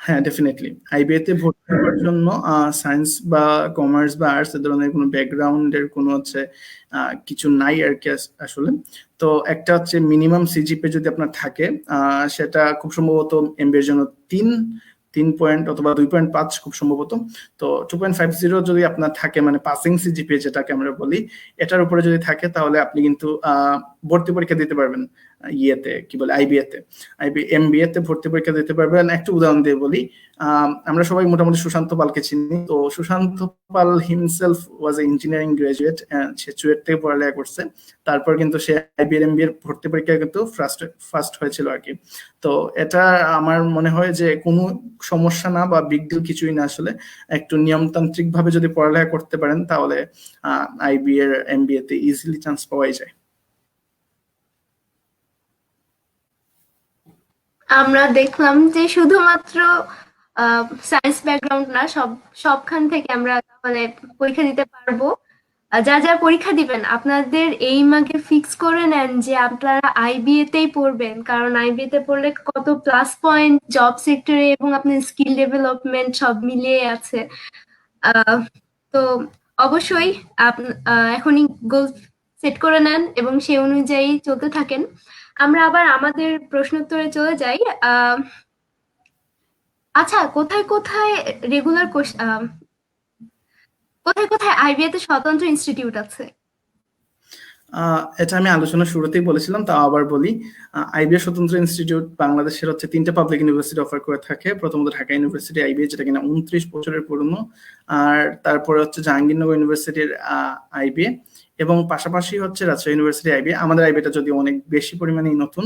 Speaker 2: হ্যাঁ, ডেফিনেটলি আইবিএ তে ভর্তি হওয়ার জন্য সায়েন্স বা কমার্স বা আর্টস এ ধরনের কোনো ব্যাকগ্রাউন্ডের কোনো হচ্ছে কিছু নাই আর কি আসলে। তো একটা হচ্ছে মিনিমাম সিজিপি যদি আপনার থাকে, সেটা খুব সম্ভবত এমবিএর জন্য 3 পয়েন্ট অথবা 2.5 খুব সম্ভবত। তো 2.50 যদি আপনার থাকে মানে পাসিং সিজিপিএ যেটাকে আমরা বলি, এটার উপরে যদি থাকে তাহলে আপনি কিন্তু ভর্তি পরীক্ষা দিতে পারবেন ইয়েতে কি বলে আইবিএ তে, এমবিএ তে ভর্তি পরীক্ষা দিতে পারবেন। একটু উদাহরণ দিয়ে বলি, আমরা সবাই মোটামুটি সুশান্ত পালকে চিনি। তো সুশান্ত পাল হিমসেলফ ওয়াজ এ ইঞ্জিনিয়ারিং গ্রাজুয়েট, সে চুয়েট থেকে পড়ালেখা করছে, তারপর কিন্তু সে আইবিএর এমবিএর ভর্তি পরীক্ষায় কিন্তু ফার্স্ট হয়েছিল আর কি। তো এটা আমার মনে হয় যে কোনো সমস্যা না বা বিগ ডিল কিছুই না আসলে, একটু নিয়মতান্ত্রিক ভাবে যদি পড়ালেখা করতে পারেন তাহলে আইবিএর এমবিএ তে ইজিলি চান্স পাওয়াই যায়।
Speaker 1: আমরা দেখলাম যে শুধুমাত্র সায়েন্স ব্যাকগ্রাউন্ড না, সবখান থেকে আমরা তাহলে পরীক্ষা দিতে পারবো। যা যা পরীক্ষা দিবেন আপনাদের এইম আগে ফিক্স করে নেন যে আপনারা আইবিএ তেই পড়বেন, কারণ আইবিএ তে পড়লে কত প্লাস পয়েন্ট জব সেক্টরে এবং আপনার স্কিল ডেভেলপমেন্ট সব মিলিয়ে আছে। আহ, তো অবশ্যই এখনই গোল সেট করে নেন এবং সেই অনুযায়ী চলতে থাকেন। আমরা আবার আমাদের প্রশ্নোত্তরে চলে যাই। আচ্ছা, কোথায় কোথায় রেগুলার কোথায় কোথায় আইবিএ তে স্বতন্ত্র ইনস্টিটিউট আছে?
Speaker 2: এটা আমি আলোচনা শুরুতেই বলেছিলাম, তাও আবার বলি। আইবিএ স্বতন্ত্র ইনস্টিটিউট বাংলাদেশের হচ্ছে 3টে পাবলিক ইউনিভার্সিটি অফার করে থাকে। প্রথমত ঢাকা ইউনিভার্সিটি আইবিএ, যেটা কিনা 29 বছরের পুরনো। আর তারপরে হচ্ছে জাহাঙ্গীরনগর ইউনিভার্সিটির আইবিএ, এবং পাশাপাশি হচ্ছে রাজশাহী ইউনিভার্সিটি আইবিএ। আমাদের আইবিএটা যদি অনেক বেশি পরিমাণেই নতুন,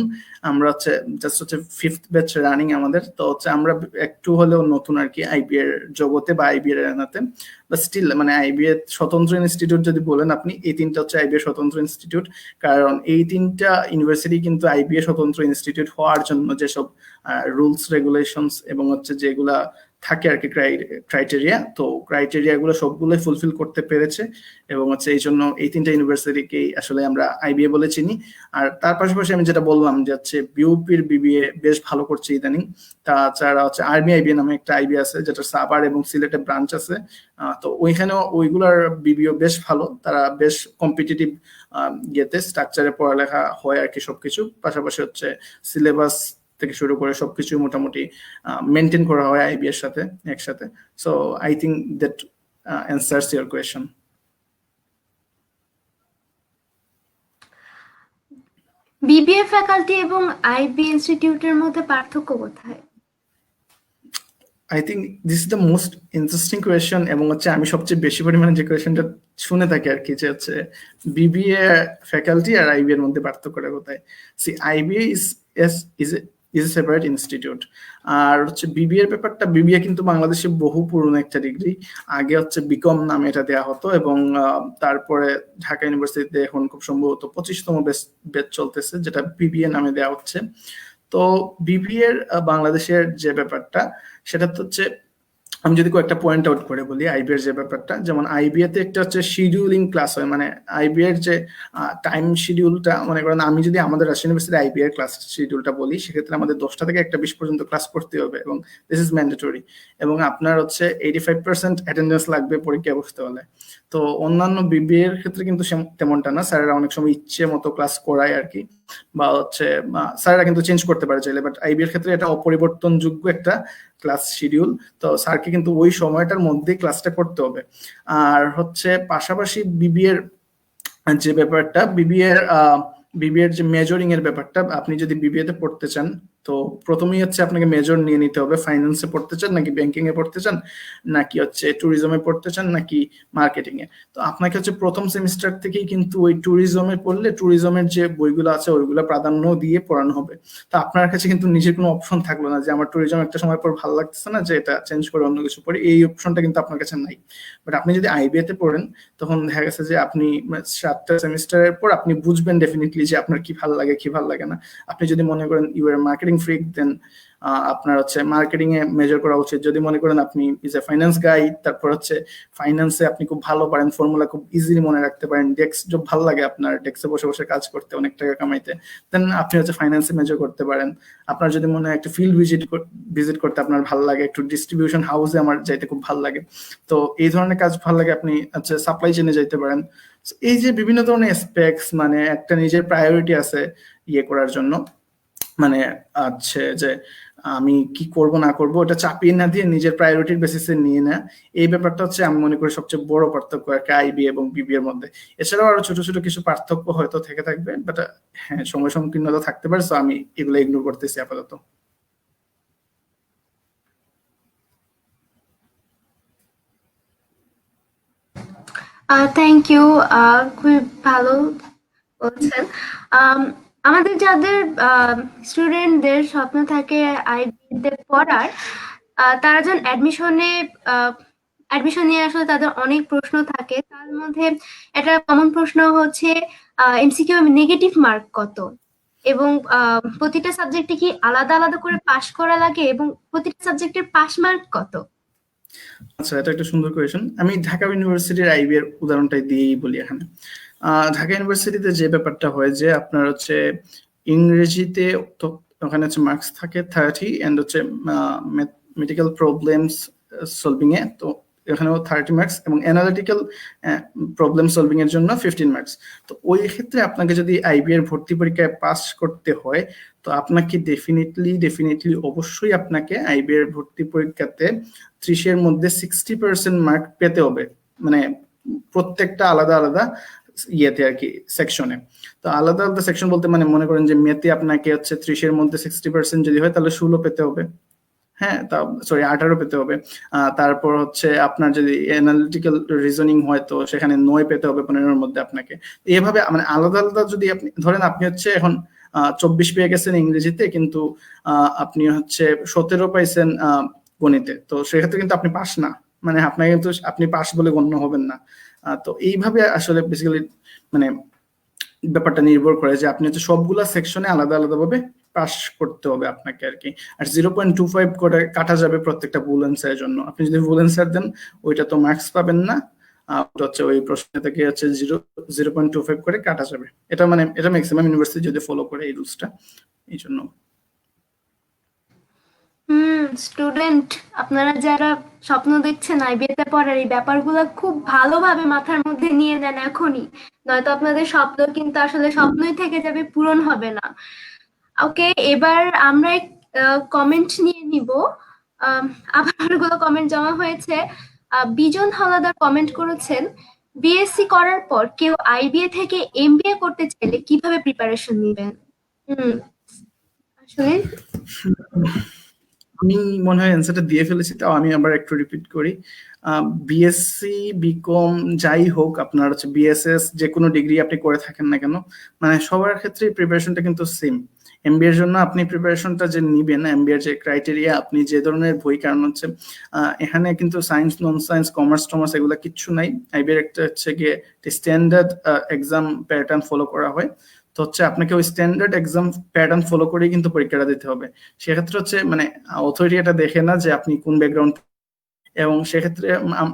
Speaker 2: আমরা হচ্ছে জাস্ট হচ্ছে 5th ব্যাচ রানিং আমাদের, তো হচ্ছে আমরা একটু হলেও নতুন আর কি আইবিএ এর জগতে বা আইবিএ এর আনাতে। বাট স্টিল মানে আইবিএ স্বতন্ত্র ইনস্টিটিউট যদি বলেন আপনি, এই 3টা হচ্ছে আইবিএ স্বতন্ত্র ইনস্টিটিউট। কারণ এই 3টা ইউনিভার্সিটি কিন্তু আইবিএ স্বতন্ত্র ইনস্টিটিউট হওয়ার জন্য যেসব রুলস রেগুলেশনস এবং হচ্ছে যেগুলা থাকে আর কি ক্রাইটেরিয়া, তো ক্রাইটেরিয়া গুলো সবগুলোই ফুলফিল করতে পেরেছে। এবং হচ্ছে এই জন্য এই 3টা ইউনিভার্সিটিকেই আসলে আমরা আইবিএ বলে চিনি। আর তার পাশাপাশি আমি যেটা বললাম যে হচ্ছে বিউপির বিবিএ বেশ ভালো করছে ইদানিং। তাছাড়া হচ্ছে আর্মি আইবিএ নামে একটা আইবিএ আছে, যেটা সাভার এবং সিলেটে ব্রাঞ্চ আছে। তো ওইখানেও ওইগুলার বিবিও বেশ ভালো, তারা বেশ কম্পিটিটিভ ইয়েতে স্ট্রাকচারে পড়ালেখা হয় আর কি। সবকিছু পাশাপাশি হচ্ছে সিলেবাস থেকে শুরু করে সবকিছু মোটামুটি মেনটেন করা হয় আইবি এর সাথে একসাথে। So I think that answers your question.
Speaker 1: BBA faculty এবং আইবি ইনস্টিটিউটের মধ্যে পার্থক্য কোথায়?
Speaker 2: I think this is the most interesting question, এবং হচ্ছে আমি সবচেয়ে বেশি পরিমাণে যে কোয়েশ্চনটা শুনে থাকি আর কি, যে হচ্ছে বিবিএ ফ্যাকাল্টি আর আইবি এর মধ্যে পার্থক্যটা কোথায়। See IBA is a separate institute. আর হচ্ছে বিবিএ এর ব্যাপারটা, বিবিএ কিন্তু বাংলাদেশে বহু পুরনো একটা ডিগ্রি। আগে হচ্ছে বিকম নামে এটা দেওয়া হতো, এবং তারপরে ঢাকা ইউনিভার্সিটিতে এখন খুব সম্ভবত 25তম ব্যাচ চলতেছে, যেটা বিবিএ নামে দেওয়া হচ্ছে। তো বিবিএ এর বাংলাদেশের যে ব্যাপারটা, সেটা তো হচ্ছে আমি যদি কয়েকটা পয়েন্ট আউট করে বলি আইবিএর যে ব্যাপারটা, যেমন আইবিএ তে একটা হচ্ছে শিডিউলিং ক্লাস হয়, মানে আইবিএর যে টাইম শিডিউলটা, মনে করেন আমি যদি আমাদের রাজশাহী ইউনিভার্সিটি আইবিএর ক্লাস শিডিউলটা বলি, সেক্ষেত্রে আমাদের 10টা থেকে 1টা 20 পর্যন্ত ক্লাস করতে হবে, এবং দিস ইজ ম্যান্ডেটরি। এবং আপনার হচ্ছে 85% অ্যাটেন্ডেন্স লাগবে পরীক্ষায় বসতে হলে। তো অন্যান্য বিবিএ এর ক্ষেত্রে কিন্তু তেমনটা না, স্যারেরা অনেক সময় ইচ্ছে মতো ক্লাস করায় আর কি, বা হচ্ছে স্যারেরা কিন্তু চেঞ্জ করতে পারে চাইলে। বাট আইবি এর ক্ষেত্রে এটা অপরিবর্তনযোগ্য একটা ক্লাস শিডিউল, তো স্যারকে কিন্তু ওই সময়টার মধ্যেই ক্লাসটা করতে হবে। আর হচ্ছে পাশাপাশি বিবিএর যে ব্যাপারটা, বিবিএর যে মেজরিং এর ব্যাপারটা, আপনি যদি বিবিএ তে পড়তে চান, তো প্রথমেই হচ্ছে আপনাকে মেজর নিয়ে নিতে হবে, ফাইন্যান্সে পড়তে চান নাকি ব্যাংকিং এ পড়তে চান, নাকি হচ্ছে ট্যুরিজমে পড়তে চান নাকি মার্কেটিং এ। তো আপনাকে হচ্ছে প্রথম সেমিস্টার থেকেই কিন্তু ওই ট্যুরিজমে পড়লে ট্যুরিজমের যে বইগুলো আছে ওইগুলো প্রাধান্য দিয়ে পড়ানো হবে। তো আপনার কাছে কিন্তু নিজের কোনো অপশন থাকলো না যে আমার ট্যুরিজম একটা সময় পর ভালো লাগতেছে না, যে এটা চেঞ্জ করে অন্য কিছু পড়ি, এই অপশনটা কিন্তু আপনার কাছে নাই। বাট আপনি যদি আইবিএ তে পড়েন, তখন দেখা গেছে যে আপনি 7টা সেমিস্টারের পর আপনি বুঝবেন ডেফিনেটলি যে আপনার কি ভালো লাগে কি ভালো লাগে না। আপনি যদি মনে করেন ইউ আর মার্কেটিং ফ্রিক, দেন আপনার হচ্ছে মার্কেটিং এ মেজর করা উচিত। যদি মনে করেন আপনি ইজ এ ফাইন্যান্স গাই, তারপর হচ্ছে ফাইন্যান্সে আপনি খুব ভালো পারেন, ফর্মুলা খুব ইজিলি মনে রাখতে পারেন, ডেস্ক জব ভালো লাগে আপনার, ডেস্কে বসে বসে কাজ করতে, অনেক টাকা কামাইতে, দেন আপনি হচ্ছে ফাইন্যান্সে মেজর করতে পারেন। আপনার যদি মনে হয় একটা ফিল্ড ভিজিট করতে আপনার ভালো লাগে, একটু ডিস্ট্রিবিউশন হাউসে আমার যাইতে খুব ভালো লাগে, তো এই ধরনের কাজ ভালো লাগে, আপনি হচ্ছে সাপ্লাই চেনে যাইতে পারেন। এই যে বিভিন্ন ধরনের স্পেক্স, মানে একটা নিজের প্রায়োরিটি আছে ইয়ে করার জন্য, মানে আছে যে আমি কি করব না করব ওটা চাপিয়ে না দিয়ে নিজের প্রায়োরিটির বেসিসে নিয়ে না, এই ব্যাপারটা হচ্ছে আমি মনে করি সবচেয়ে বড় পার্থক্য আর কি আইবি এবং বিবি এর মধ্যে। এছাড়াও আরো ছোট ছোট কিছু পার্থক্য হয়তো থেকে থাকবে, বাট হ্যাঁ সময় সংকীর্ণতা থাকতে পারে, সো আমি এগুলো ইগনোর করতেছি আপাতত।
Speaker 1: থ্যাংক ইউ, খুবই ভালো বলছেন। আমাদের যাদের স্টুডেন্টদের স্বপ্ন থাকে আইবিতে পড়ার, তারা যখন অ্যাডমিশন নিয়ে আসলে তাদের অনেক প্রশ্ন থাকে। তার মধ্যে একটা কমন প্রশ্ন হচ্ছে এমসিকিউ নেগেটিভ মার্ক কত, এবং প্রতিটা সাবজেক্টে কি আলাদা আলাদা করে পাশ করা লাগে, এবং প্রতিটা সাবজেক্টের পাস মার্ক কত?
Speaker 2: আচ্ছা, এটা একটা সুন্দর কোয়েশন। আমি ঢাকা ইউনিভার্সিটির আইবি এর উদাহরণটাই দিয়েই বলি এখানে। ঢাকা ইউনিভার্সিটিতে যে ব্যাপারটা হয় যে আপনার হচ্ছে ইংরেজিতে তো ওখানে হচ্ছে মার্কস থাকে 30, এন্ড হচ্ছে ম্যাথমেটিক্যাল প্রবলেমস সলভিং এ তো এখানেও 30 মার্কস, এবং অ্যানালিটিক্যাল প্রবলেম সলভিং এর জন্য 15 মার্কস। তো ওই ক্ষেত্রে আপনাকে যদি আইবি এর ভর্তি পরীক্ষায় পাস করতে হয়, তো আপনাকে ডেফিনেটলি অবশ্যই আপনাকে আইবি এর ভর্তি পরীক্ষাতে 30 এর মধ্যে 60% মার্ক পেতে হবে, মানে প্রত্যেকটা আলাদা আলাদা ইয়েতে আর কি সেকশনে। তো আলাদা আলাদা সেকশন বলতে মানে মনে করেন যে মেতে আপনাকে হচ্ছে 30-এর মধ্যে 60% যদি হয় তাহলে 16 পেতে হবে, হ্যাঁ তা সরি 18 পেতে হবে। তারপর হচ্ছে আপনার যদি অ্যানালিটিক্যাল রিজনিং হয় তো সেখানে 9 পেতে হবে 15-এর মধ্যে আপনাকে। এভাবে মানে আলাদা আলাদা যদি আপনি ধরেন আপনি হচ্ছে এখন 24 পেয়ে গেছেন ইংরেজিতে, কিন্তু আপনি হচ্ছে 17 পাইছেন গণিতে, তো সেক্ষেত্রে কিন্তু আপনি পাস না, মানে আপনাকে কিন্তু আপনি পাস বলে গণ্য হবেন না। তো এইভাবে আসলে বেসিক্যালি মানে ব্যাপারটা নির্ভর করে যে আপনি হচ্ছে সবগুলা সেকশনে আলাদা আলাদা ভাবে পাস করতে হবে আপনাকে আর কি। আর 0.25 করে কাটা যাবে প্রত্যেকটা ভুল অ্যান্সারের জন্য। আপনি যদি ভুল অ্যান্সার দেন ওইটা তো মার্কস পাবেন না, ওটা হচ্ছে ওই প্রশ্ন থেকে হচ্ছে 0.25 করে কাটা যাবে। এটা মানে এটা ম্যাক্সিমাম ইউনিভার্সিটি যদি ফলো করে এই রুলসটা, এই জন্য।
Speaker 1: স্টুডেন্ট আপনারা যারা স্বপ্ন দেখছেন আইবিএতে পড়ার, এই ব্যাপারগুলো খুব ভালোভাবে মাথার মধ্যে নিয়ে নেন এখনই, নয়তো আপনাদের স্বপ্ন কিন্তু আসলে স্বপ্নই থেকে যাবে, পূরণ হবে না। ওকে, এবার আমরা কমেন্ট নিয়ে নিব। আবার অনেকগুলো কমেন্ট জমা হয়েছে। বিজন হাওলাদার কমেন্ট করেছেন, বিএসসি করার পর কেউ আইবিএ থেকে এমবিএ করতে চাইলে কিভাবে প্রিপারেশন নেবেন? আসলে
Speaker 2: আমি মনে হয় অ্যান্সারটা দিয়ে ফেলেছি, তাও আমি আবার একটু রিপিট করি। বিএসসি বিকম যাই হোক, আপনার হচ্ছে বিএসএস যে কোনো ডিগ্রি আপনি করে থাকেন না কেন, মানে সবার ক্ষেত্রে প্রিপারেশনটা কিন্তু সেম। এমবিএ এর জন্য আপনি প্রিপারেশনটা যে নিবেন, এমবিএ এর যে ক্রাইটেরিয়া, আপনি যে ধরনের বই, কারণ হচ্ছে এখানে কিন্তু সায়েন্স নন সায়েন্স কমার্স টমার্স এগুলো কিচ্ছু নাই। আইবিএর একটা হচ্ছে গিয়ে স্ট্যান্ডার্ড এক্সাম প্যাটার্ন ফলো করা হয়, তো হচ্ছে আপনাকে ওই স্ট্যান্ডার্ড এক্সাম প্যাটার্ন ফলো করেই কিন্তু পরীক্ষাটা দিতে হবে। সেক্ষেত্রে হচ্ছে মানে অথরিটি এটা দেখে না যে আপনি কোন ব্যাকগ্রাউন্ড, এবং সেক্ষেত্রে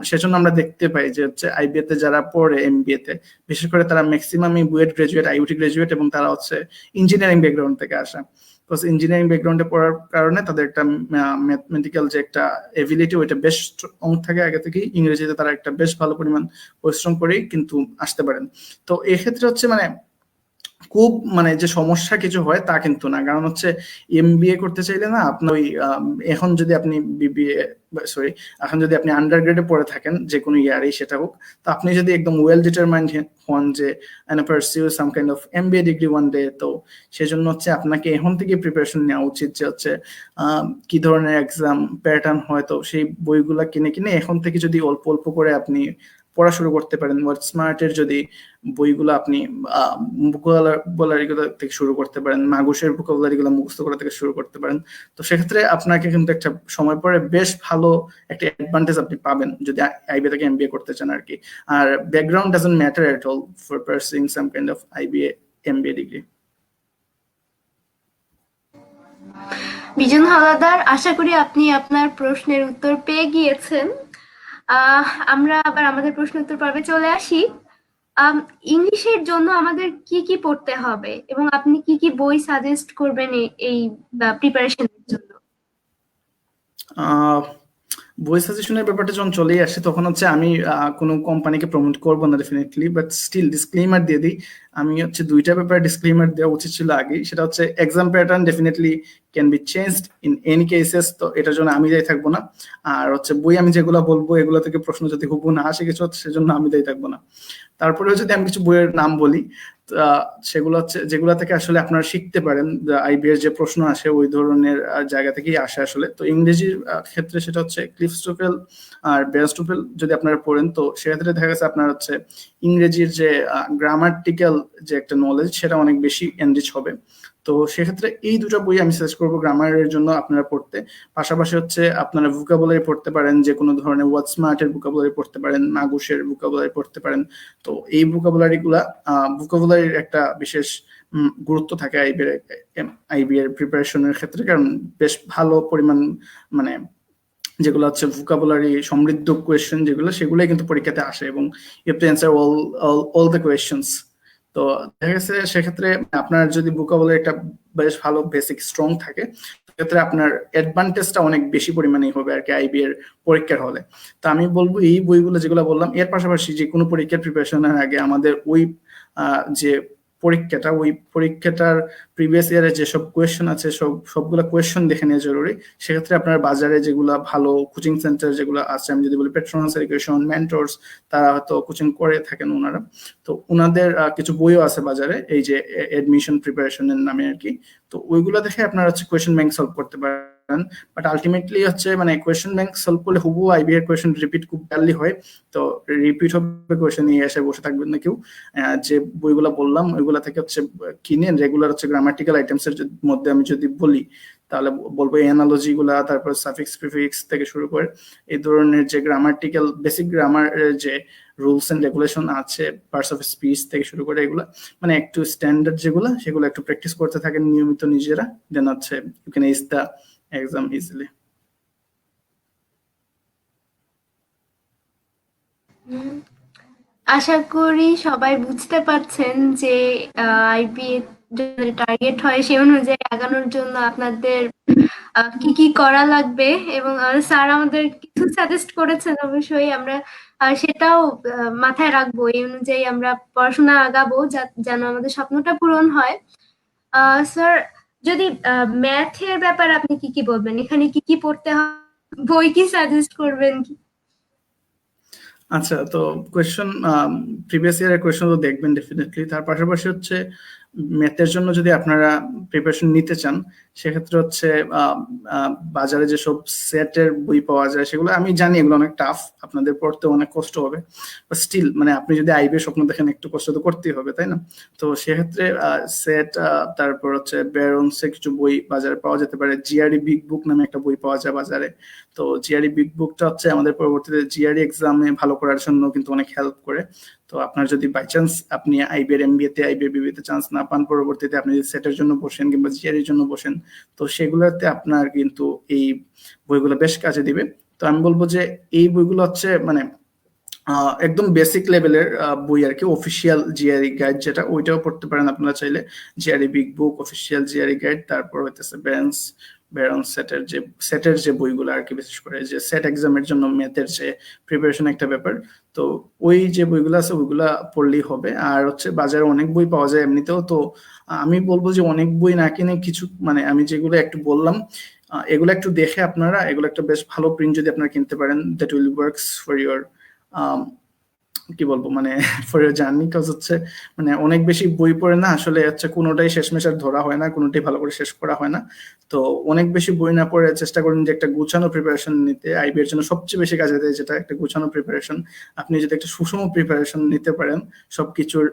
Speaker 2: সেজন্য আমরা দেখতে পাই যে হচ্ছে আইবিএ তে যারা পড়ে এমবিএ তে, বিশেষ করে তারা ম্যাক্সিমামই বুয়েট গ্রাজুয়েট, আইইউটি গ্রাজুয়েট, এবং তারা হচ্ছে ইঞ্জিনিয়ারিং ব্যাকগ্রাউন্ড থেকে আসা। বিকজ ইঞ্জিনিয়ারিং ব্যাকগ্রাউন্ডে পড়ার কারণে তাদের একটা ম্যাথমেটিক্যাল যে একটা এবিলিটি ওইটা বেশ স্ট্রং থাকে আগে থেকেই। ইংরেজিতে তারা একটা বেশ ভালো পরিমাণ পরিশ্রম করেই কিন্তু আসতে পারেন। তো এক্ষেত্রে হচ্ছে মানে খুব মানে যে সমস্যা কিছু হয় তা কিন্তু না, কারণ হচ্ছে এমবিএ করতে চাইলে না আপনার ওই এখন যদি আপনি বিবিএ সরি এখন যদি আপনি আন্ডার গ্রেডে পড়ে থাকেন যে কোনো ইয়ারেই সেটা হোক, তো আপনি যদি একদম ওয়েল ডিটারমাইন্ড হন যে pursue some kind of MBA degree one day, তো সেজন্য হচ্ছে আপনাকে এখন থেকে প্রিপারেশন নেওয়া উচিত যে হচ্ছে কি ধরনের এক্সাম প্যাটার্ন হয়, তো সেই বইগুলা কিনে কিনে এখন থেকে যদি অল্প অল্প করে আপনি পড়া শুরু করতে পারেন। ওয়ার্ড স্মার্টের যদি বইগুলো আপনি ভোকাবুলারি থেকে শুরু করতে পারেন, মাগুসের ভোকাবুলারি গুলো মুখস্থ করা থেকে শুরু করতে পারেন, তো সেক্ষেত্রে আপনাকে কিন্তু একটা সময় পরে বেশ ভালো একটা অ্যাডভান্টেজ আপনি পাবেন যদি আইবিএ থেকে এমবিএ করতে চান আর কি। আর background doesn't matter at all for pursuing some kind of IBA MBA degree.
Speaker 1: Bijon Howlader, আশা করি আপনি আপনার প্রশ্নের উত্তর পেয়ে গিয়েছেন। আমরা আবার আমাদের প্রশ্ন উত্তর পর্বে চলে আসি। ইংলিশের জন্য আমাদের কি কি পড়তে হবে এবং আপনি কি কি বই সাজেস্ট করবেন এই প্রিপারেশনের জন্য?
Speaker 2: বই সাজেশনের ব্যাপারটা যখন চলেই আসে তখন হচ্ছে আমি কোনো কোম্পানিকে প্রমোট করবো না ডেফিনেটলি, বাট স্টিল ডিসক্লেইমার দিয়ে দিই। আমি হচ্ছে দুইটা ব্যাপারে ডিসক্লেইমার দেওয়া উচিত ছিল আগেই। সেটা হচ্ছে exam pattern definitely can be changed in any cases, তো এটার জন্য আমি দায়ী থাকবো না। আর হচ্ছে বই আমি যেগুলো বলবো এগুলো থেকে প্রশ্ন যদি হুবহু না আসে কিছু, সেজন্য আমি দায়ী থাকবো না। তারপরেও যদি আমি কিছু বইয়ের নাম বলি, সেগুলো হচ্ছে যেগুলো থেকে আসলে আপনারা শিখতে পারেন, আইবিএর যে প্রশ্ন আসে ওই ধরনের জায়গা থেকেই আসে আসলে। তো ইংরেজির ক্ষেত্রে সেটা হচ্ছে ক্লিফস্টোফেল আর বেয়ারস্টোফেল যদি আপনারা পড়েন, তো সেক্ষেত্রে দেখা গেছে আপনার হচ্ছে ইংরেজির যে গ্রামাটিক্যাল যে একটা নলেজ সেটা অনেক বেশি এনরিচ হবে। তো সেক্ষেত্রে এই দুটো বই আমি সাজেস্ট করবো গ্রামারের জন্য আপনারা পড়তে। পাশাপাশি হচ্ছে আপনারা ভোকাবুলারি পড়তে পারেন, যে কোনো ধরনের ওয়ার্ড স্মার্টের ভোকাবুলারি পড়তে পারেন, মাগুসের ভোকাবুলারি পড়তে পারেন। তো এই ভোকাবুলারি গুলা ভোকাবুলারির একটা বিশেষ গুরুত্ব থাকে আইবিএর প্রিপারেশনের ক্ষেত্রে, কারণ বেশ ভালো পরিমাণ মানে যেগুলো হচ্ছে ভোকাবুলারি সমৃদ্ধ কোয়েশ্চেন যেগুলো, সেগুলোই কিন্তু পরীক্ষাতে আসে এবং you have to answer all the questions. তো দেখা গেছে সেক্ষেত্রে আপনার যদি ভোকাবুলারি একটা বেশ ভালো বেসিক স্ট্রং থাকে, সেক্ষেত্রে আপনার অ্যাডভান্টেজটা অনেক বেশি পরিমাণেই হবে আর কি আইবি এর পরীক্ষার হলে। তো আমি বলবো এই বইগুলো যেগুলো বললাম, এর পাশাপাশি যে কোনো পরীক্ষার প্রিপারেশনের আগে আমাদের ওই যে পরীক্ষাটা, ওই পরীক্ষাটার প্রিভিয়াস ইয়ারে যেসব কোয়েশ্চেন আছে সবগুলা কোয়েশ্চেন দেখে নেওয়া জরুরি। সেক্ষেত্রে আপনার বাজারে যেগুলা ভালো কোচিং সেন্টার যেগুলো আছে, আমি যদি বলি পেট্রোনাস এডুকেশন, মেন্টরস, তারা হয়তো কোচিং করে থাকেন ওনারা। তো ওনাদের কিছু বইও আছে বাজারে, এই যে এডমিশন প্রিপারেশনের নামে আর কি। তো ওইগুলো দেখে আপনারা হচ্ছে কোয়েশ্চেন ব্যাংক সলভ করতে পারেন। বাট আলটিমেটলি হচ্ছে মানে কোয়েশ্চেন ব্যাংক সলভ করলে হুবহু আইবি এর কোয়েশ্চেন রিপিট খুব ব্যাডলি হয়। তো রিপিট হবে কোয়েশ্চেন নিয়ে এসে বসে থাকবেন না কেউ। যে বইগুলা বললাম ওইগুলা থেকে হচ্ছে কিনে রেগুলার হচ্ছে গ্রামাটিক্যাল আইটেমস এর মধ্যে আমি যদি বলি তাহলে বলবো অ্যানালজি গুলা, তারপর সাফিক্স প্রিফিক্স থেকে শুরু করে এই ধরনের যে গ্রামাটিক্যাল বেসিক গ্রামার যে রুলস এন্ড রেগুলেশন আছে, পার্টস অফ স্পিচ থেকে শুরু করে এগুলা মানে একটু স্ট্যান্ডার্ড যেগুলো সেগুলো একটু প্র্যাকটিস করতে থাকেন নিয়মিত নিজেরা, দেন হচ্ছে you can ace the exam easily.
Speaker 1: আশা করি সবাই বুঝতে পারছেন যে আইবি যদি টার্গেট হয় সেই অনুযায়ী আগানোর জন্য আপনাদের কি কি করা লাগবে, এবং স্যার আমাদের কিছু সাজেস্ট করেছেন, অবশ্যই আমরা সেটাও মাথায় রাখবো। এই অনুযায়ী আমরা পড়াশোনা আগাবো যেন আমাদের স্বপ্নটা পূরণ হয়। স্যার, যদি ম্যাথের ব্যাপারে আপনি কি কি বলবেন, এখানে কি কি পড়তে হয়, বই কি সাজেস্ট করবেন কি?
Speaker 2: আচ্ছা, তো কোয়েশ্চেন প্রিভিয়াস ইয়ারের কোয়েশ্চেন তো দেখবেন ডেফিনেটলি। তার পাশাপাশি হচ্ছে ম্যাথের জন্য যদি আপনারা প্রিপারেশন নিতে চান সেক্ষেত্রে হচ্ছে বাজারে যেসব সেটের বই পাওয়া যায় সেগুলো আমি জানি এগুলো অনেক টাফ, আপনাদের পড়তে অনেক কষ্ট হবে, স্টিল মানে আপনি যদি আইবি স্বপ্ন দেখেন একটু কষ্ট তো করতেই হবে, তাই না? তো সেক্ষেত্রে সেট, তারপর হচ্ছে বেরন্সের কিছু বই বাজারে পাওয়া যেতে পারে। জিআরই বিগ বুক নামে একটা বই পাওয়া যায় বাজারে। তো জিআরই বিগ বুকটা হচ্ছে আমাদের পরবর্তীতে জিআরই এক্সামে ভালো করার জন্য কিন্তু অনেক হেল্প করে। তো আপনার যদি বাই চান্স আপনি আইবিএর এমবিএতে আইবিএর বিবিতে চান্স না পান, পরবর্তীতে আপনি যদি সেটের জন্য বসেন কিংবা জিআরইর জন্য বসেন, তো সেগুলোতে আপনার কিন্তু এই বইগুলো বেশ কাজে দিবে। তো আমি বলবো যে এই বইগুলো হচ্ছে মানে একদম বেসিক লেভেলের বই আর কি। অফিসিয়াল জিআরই গাইড যেটা, ওইটাও পড়তে পারেন আপনারা চাইলে, জিআরই বিগ বুক, অফিসিয়াল জিআরই গাইড, তারপর হইতেছে বেরন সেটের যে বইগুলো আর কি, বিশেষ করে যে সেট এক্সামের জন্য ম্যাথের যে প্রিপারেশন একটা ব্যাপার, তো ওই যে বইগুলো আছে ওইগুলা পড়লেই হবে। আর হচ্ছে বাজারে অনেক বই পাওয়া যায় এমনিতেও। তো আমি বলবো যে অনেক বই না কিনে কিছু মানে আমি যেগুলো একটু বললাম এগুলো একটু দেখে আপনারা এগুলো একটা বেশ ভালো প্রিন্ট যদি আপনারা কিনতে পারেন, that will works for your কি বলবো মানে ফর ইউর জার্নি। কজ হচ্ছে মানে অনেক বেশি বই পড়ে না আসলে হচ্ছে কোনোটাই শেষমেশ আর ধরা হয় না, কোনোটাই ভালো করে শেষ করা হয় না। তো অনেক বেশি বই না পড়ে চেষ্টা করুন যে একটা গুছানো প্রিপারেশন নিতে। আইবি এর জন্য সবচেয়ে বেশি কাজে দেয় যেটা একটা গুছানো প্রিপারেশন। আপনি যদি একটা সুষম প্রিপারেশন নিতে পারেন সবকিছুর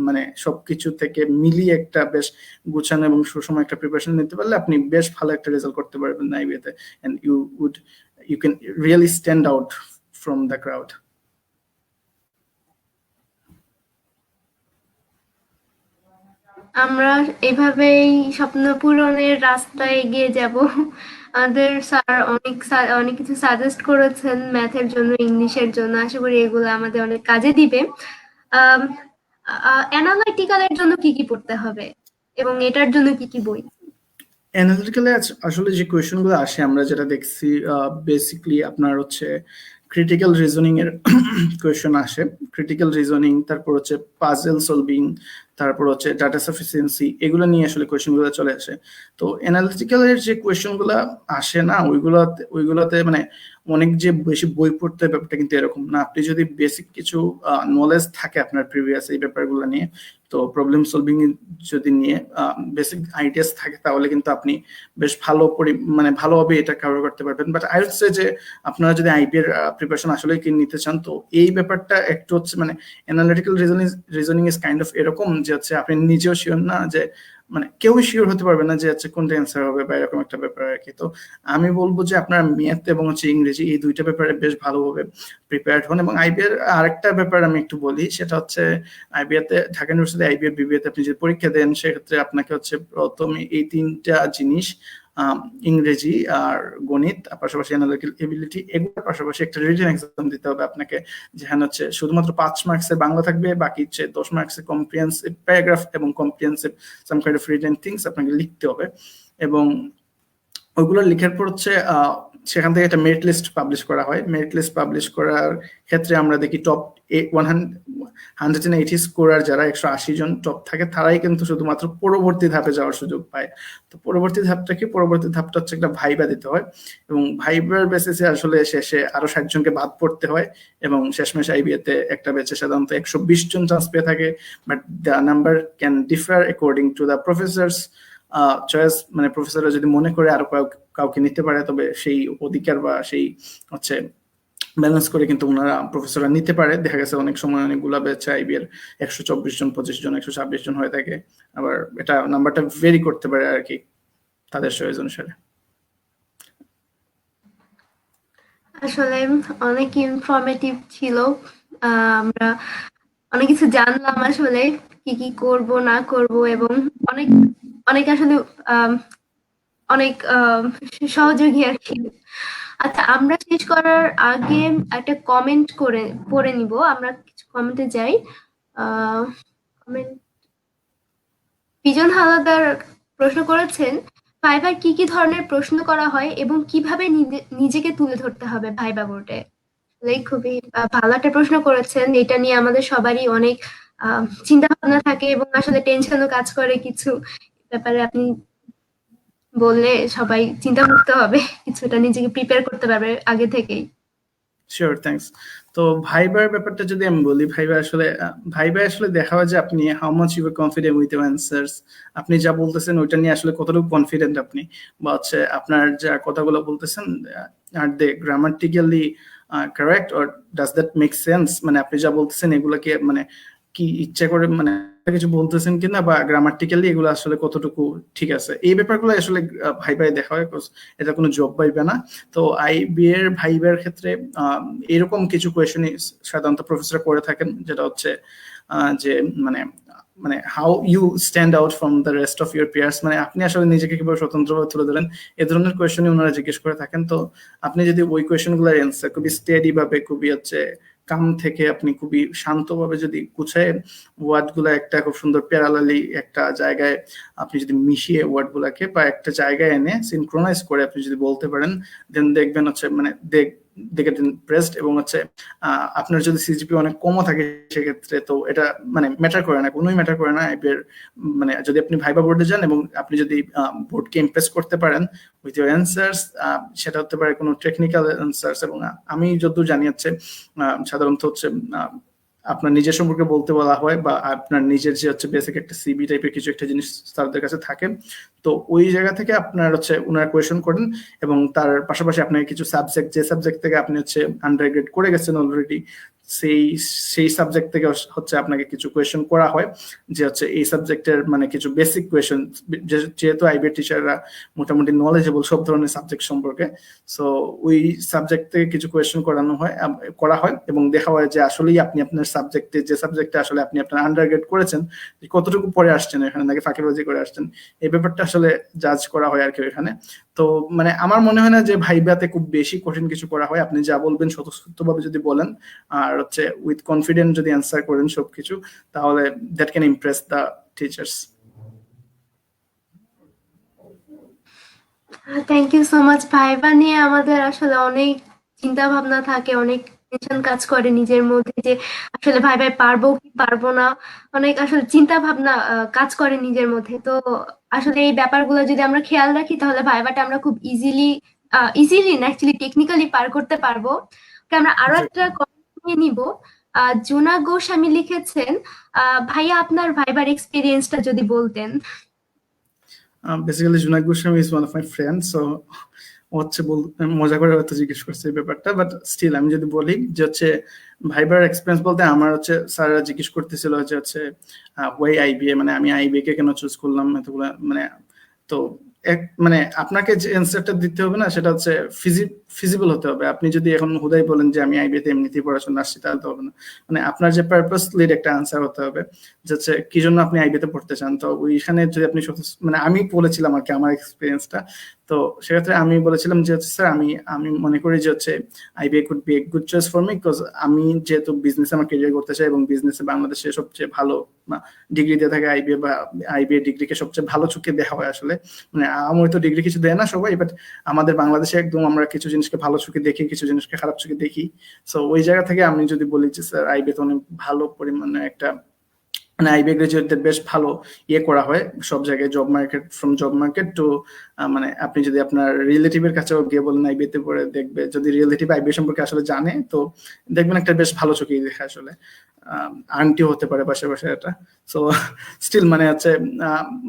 Speaker 2: মানে সবকিছু থেকে মিলিয়ে একটা বেশ গুছানো এবং সুষম একটা প্রিপারেশন নিতে পারলে আপনি বেশ ভালো একটা রেজাল্ট করতে পারবেন আইবিতে, and you can really stand out from the crowd.
Speaker 1: আমরা এভাবেই স্বপ্ন পূরণের রাস্তায় এগিয়ে যাব। আমাদের স্যার অনেক কিছু সাজেস্ট করেছেন ম্যাথের জন্য, ইংলিশের জন্য। আশা করি এগুলো আমাদের অনেক কাজে দিবে। অ্যানালাইটিক্যালের জন্য কি কি পড়তে হবে এবং এটার জন্য কি কি বই?
Speaker 2: অ্যানালিটিক্যালে আসলে যে কোয়েশ্চেন গুলো আসে আমরা যেটা দেখছি বেসিকলি আপনার হচ্ছে ক্রিটিক্যাল রিজনিং এর কোয়েশ্চেন আসে। ক্রিটিক্যাল রিজনিং, তারপর হচ্ছে পাজেল সলভিং, তারপর হচ্ছে ডাটা সাফিসিয়েন্সি, এগুলো নিয়ে আসলে কোয়েশ্চেন গুলো চলে আসে। তো অ্যানালিটিক্যাল এর যে কোয়েশ্চেন গুলো আসে না ওইগুলোতে মানে অনেক যে বেশি বই পড়তে হয় ব্যাপারটা কিন্তু এরকম না। আপনি যদি বেসিক কিছু নলেজ থাকে আপনার প্রিভিয়াস এই ব্যাপারগুলো নিয়ে, তো প্রবলেম সলভিং যদি নিয়ে বেসিক আইডিয়াস থাকে তাহলে কিন্তু আপনি বেশ মানে ভালোভাবে এটা কভার করতে পারবেন। বাট আই উড সে যে আপনারা যদি আইবি এর প্রিপারেশন আসলে কি নিতে চান, তো এই ব্যাপারটা একটু হচ্ছে মানে analytical reasoning is kind of এরকম যে হচ্ছে আপনি নিজেও শিওর না, যে মানে কেউ শিওর হতে পারবে না যে হচ্ছে কোনটা অ্যান্সার হবে বা এরকম একটা ব্যাপার আর কি। তো আমি বলবো যে আপনার ম্যাথ এবং হচ্ছে ইংরেজি এই দুইটা ব্যাপারে বেশ ভালোভাবে প্রিপেয়ার্ড হন। এবং আইবিএর আরেকটা ব্যাপার আমি একটু বলি, সেটা হচ্ছে আইবিএতে ঢাকা ইউনিভার্সিটি আইবিএ বিবিএতে আপনি যদি পরীক্ষা দেন সেক্ষেত্রে আপনাকে হচ্ছে প্রথমে এই তিনটা জিনিস ইংরেজি আর গণিত, পাশাপাশি অ্যানালিটিক্যাল এবিলিটি, এগুলোর পাশাপাশি একটা রিটেন এক্সাম দিতে হবে আপনাকে, যেখানে হচ্ছে শুধুমাত্র 5 মার্কসের বাংলা থাকবে, বাকি হচ্ছে 10 মার্কসের কম্প্রিহেনসিভ প্যারাগ্রাফ এবং comprehensive some kind of written things আপনাকে লিখতে হবে। এবং ওইগুলো লিখার পর হচ্ছে সেখান থেকে একটা মেরিট লিস্ট পাবলিশ করা হয়। মেরিট লিস্ট পাবলিশ করার ক্ষেত্রে আমরা দেখি টপ 180 স্কোরার যারা 180 জন টপ থাকে তারাই কিন্তু শুধুমাত্র পরবর্তী ধাপে যাওয়ার সুযোগ পায়। তো পরবর্তী ধাপটা কি? পরবর্তী ধাপটা হচ্ছে একটা ভাইবা দিতে হয়, এবং ভাইবার বেসিসে আসলে শেষে আরো 60 জনকে বাদ পড়তে হয়, এবং শেষমেশ আইবিএতে একটা ব্যাচে সাধারণত 120 জন চান্স পেয়ে থাকে, but the number can differ according to the professors choice. মানে প্রফেসররা যদি মনে করে আরো কাউকে নিতে পারে, তবে সেই অধিকার বা সেই হচ্ছে ব্যালেন্স করে কিন্তু ওনারা প্রফেসররা নিতে পারে। দেখা গেছে অনেক সময় অনেকগুলা ব্যাচে আইবি এর 124 জন, 25 জন, 126 জন হয়ে থাকে। আবার এটা নাম্বারটা ভেরি করতে পারে আর কি তাদের চয়েস অনুসারে।
Speaker 1: আসলে অনেক ইনফরমেটিভ ছিল। আমরা অনেক কিছু জানলাম আসলে কি কি করব না করব, এবং অনেক অনেক আসলে অনেক সহযোগী আর কি। আচ্ছা, আমরা শেষ করার আগে একটা কমেন্ট করে পড়ে নিব। আমরা কিছু কমেন্টে যাই। কমেন্ট বিজন হাওলাদার প্রশ্ন করেছেন, ভাইবার কি কি ধরনের প্রশ্ন করা হয় এবং কিভাবে নিজেকে তুলে ধরতে হবে ভাইবা বোর্ডে? খুবই ভালো একটা প্রশ্ন করেছেন। এটা নিয়ে আমাদের সবারই অনেক চিন্তা ভাবনা থাকে এবং আসলে টেনশনও কাজ করে কিছু ব্যাপারে। আপনি বললে সবাই চিন্তা করতে হবে, কিছুটা নিজেকে প্রিপেয়ার করতে পারবে আগে থেকেই।
Speaker 2: Sure, thanks. তো ভাইবার ব্যাপারটা যদি আমি বলি, ভাইবা আসলে দেখা হয় যে আপনি how much you are confident with your answers. আপনি যা বলতেছেন ওইটা নিয়ে আসলে কতটুকু কনফিডেন্ট আপনি, বা হচ্ছে আপনার যা কথাগুলো বলতেছেন are they grammatically correct, or does that make sense. মানে আপনি যা বলতেছেন এগুলোকে মানে কি ইচ্ছা করে মানে কিছু বলতেছেন কিনা, বা গ্রামাটিক্যালি এগুলো আসলে কতটুকু ঠিক আছে, এই ব্যাপারগুলো আসলে ভাইবায় দেখা হয়। এটা কোনো জব ভাইবা না। তো আইবি এর ভাইবার ক্ষেত্রে এরকম কিছু কোয়েশনই সাধারণত প্রফেসর করে থাকেন, যেটা হচ্ছে যে মানে মানে how you stand out from the rest of your peers, মানে আপনি আসলে নিজেকে কিভাবে স্বতন্ত্রভাবে তুলে ধরেন, এ ধরনের কোয়েশনই ওনারা জিজ্ঞেস করে থাকেন। তো আপনি যদি ওই কোয়েশনগুলোর অ্যান্সার খুবই স্টেডি ভাবে, খুবই হচ্ছে কাম থেকে আপনি খুবই শান্তভাবে যদি গুছায় ওয়ার্ডগুলো একটা খুব সুন্দর প্যারালালি একটা জায়গায় আপনি যদি মিশিয়ে ওয়ার্ডগুলোকে বা একটা জায়গায় এনে সিনক্রোনাইজ করে আপনি যদি বলতে পারেন, দেন দেখবেন হচ্ছে মানে দেখে ইমপ্রেসড। এবং হচ্ছে আপনার যদি সিজিপি অনেক কমও থাকে সেক্ষেত্রে তো এটা মানে ম্যাটার করে না, কোনোই ম্যাটার করে না আইবিএর। মানে যদি আপনি ভাইবা বোর্ডে যান এবং আপনি যদি বোর্ডকে ইমপ্রেস করতে পারেন উইথ ইউর অ্যান্সার্স, সেটা হতে পারে কোনো টেকনিক্যাল অ্যান্সার্স। এবং আমি যতদূর জানি হচ্ছে সাধারণত হচ্ছে আপনার নিজের সম্পর্কে বলতে বলা হয়, বা আপনার নিজের যে হচ্ছে বেসিক একটা সিবি টাইপের কিছু একটা জিনিস তাদের কাছে থাকে। তো ওই জায়গা থেকে আপনার হচ্ছে ওনারা কোয়েশন করেন, এবং তার পাশাপাশি আপনার কিছু সাবজেক্ট, যে সাবজেক্ট থেকে আপনি হচ্ছে আন্ডারগ্রেড করে গেছেন অলরেডি, সেই সেই সাবজেক্ট থেকে হচ্ছে আপনাকে কিছু কোয়েশন করা হয়, যে হচ্ছে এই সাবজেক্টের মানে কিছু বেসিক কোয়েশন, যেহেতু আইবিএ টিচাররা মোটামুটি নলেজেবল সব ধরনের সাবজেক্ট সম্পর্কে। সো ওই সাবজেক্ট থেকে কিছু কোয়েশন করা হয় এবং দেখা হয় যে আসলেই আপনি আপনার সাবজেক্টে, যে সাবজেক্টে আসলে আপনি আপনার আন্ডারগ্রেড করেছেন, কতটুকু পরে আসছেন এখানে নাকি ফাঁকিবাজি করে আসছেন, এই ব্যাপারটা আসলে জাজ করা হয় আর কি এখানে। তো মানে আমার মনে হয় না যে ভাইবাতে খুব বেশি কঠিন কিছু করা হয়। আপনি যা বলবেন স্বতঃস্ফূর্তভাবে যদি বলেন আর হচ্ছে উইথ কনফিডেন্ট যদি অ্যান্সার করেন সবকিছু, তাহলে that can impress the teachers.
Speaker 1: Thank you so much. Viva নিয়ে আমাদের আসলে অনেক চিন্তা ভাবনা থাকে, অনেক টেনশন কাজ করে নিজের মধ্যে যে আসলে ভাইবায় পারবো কি পারবো না, অনেক আসলে চিন্তা ভাবনা কাজ করে নিজের মধ্যে। তো আসলে এই ব্যাপারগুলো যদি আমরা খেয়াল রাখি তাহলে ভাইবাটা আমরা খুব ইজিলি না, অ্যাকচুয়ালি টেকনিক্যালি পার করতে পারবো। আমরা আরো একটা কমেন্ট নিয়ে নিব। জোনা গোস্বামী লিখেছেন, ভাইয়া আপনার ভাইবার এক্সপিরিয়েন্সটা যদি বলতেন।
Speaker 2: Basically Junak Goswami is one of my friend, so হচ্ছে মজা করে হয়তো জিজ্ঞেস করছে এই ব্যাপারটা, বাট স্টিল আমি যদি বলি যে হচ্ছে ভাইবার এক্সপিরিয়েন্স বলতে আমার হচ্ছে স্যাররা জিজ্ঞেস করতেছিল যে হচ্ছে ওয়াই আইবিএ, মানে আমি আইবিএ কে কেন চুজ করলাম এতগুলো মানে। তো মানে আপনাকে যে অ্যান্সারটা দিতে হবে না, সেটা হচ্ছে ফিজিবল হতে হবে। আপনি যদি এখন হুদাই বলেন যে আমি আইবিএ তে এমনিতেই পড়াশোনা আসছি, তাহলে তো হবে না। মানে আপনার যে পারপাসলিড একটা আনসার হতে হবে, যে হচ্ছে কি জন্য আপনি আইবিএ তে পড়তে চান। তো ওইখানে যদি আপনি মানে আমি বলেছিলাম আর কি আমার এক্সপিরিয়েন্সটা, তো সেক্ষেত্রে আমি বলেছিলাম যে হচ্ছে স্যার আমি আমি মনে করি যে হচ্ছে IBA could B a good choice for me, because আমি যেহেতু বিজনেসে আমার কেরিয়ার করতে চাই এবং বিজনেসে বাংলাদেশে সবচেয়ে ভালো ডিগ্রি দিয়ে থাকে আইবিএ, বা আইবিএ ডিগ্রিকে সবচেয়ে ভালো চোখে দেখা হয় আসলে। মানে আমার তো ডিগ্রি কিছু দেয় না সবাই, বাট আমাদের বাংলাদেশে একদম আমরা কিছু জিনিসকে ভালো চোখে দেখি, কিছু জিনিসকে খারাপ চোখে দেখি। সো ওই জায়গা থেকে আমি যদি বলি যে স্যার আইবিএ তো অনেক ভালো পরিমাণে একটা, মানে আইবিএ গ্রাজুয়েটদের বেশ ভালো ইয়ে করা হয় সব জায়গায়, job market, from job market to, মানে আপনি যদি আপনার রিলেটিভের কাছেও গিয়ে বলেন আইবিএ তে পড়ে, দেখবে যদি রিলেটিভ আইবিএ সম্পর্কে আসলে জানে তো দেখবেন একটা বেশ ভালো চোখেই দেখে আসলে। আন্টিও হতে পারে পাশাপাশি এটা। সো স্টিল মানে হচ্ছে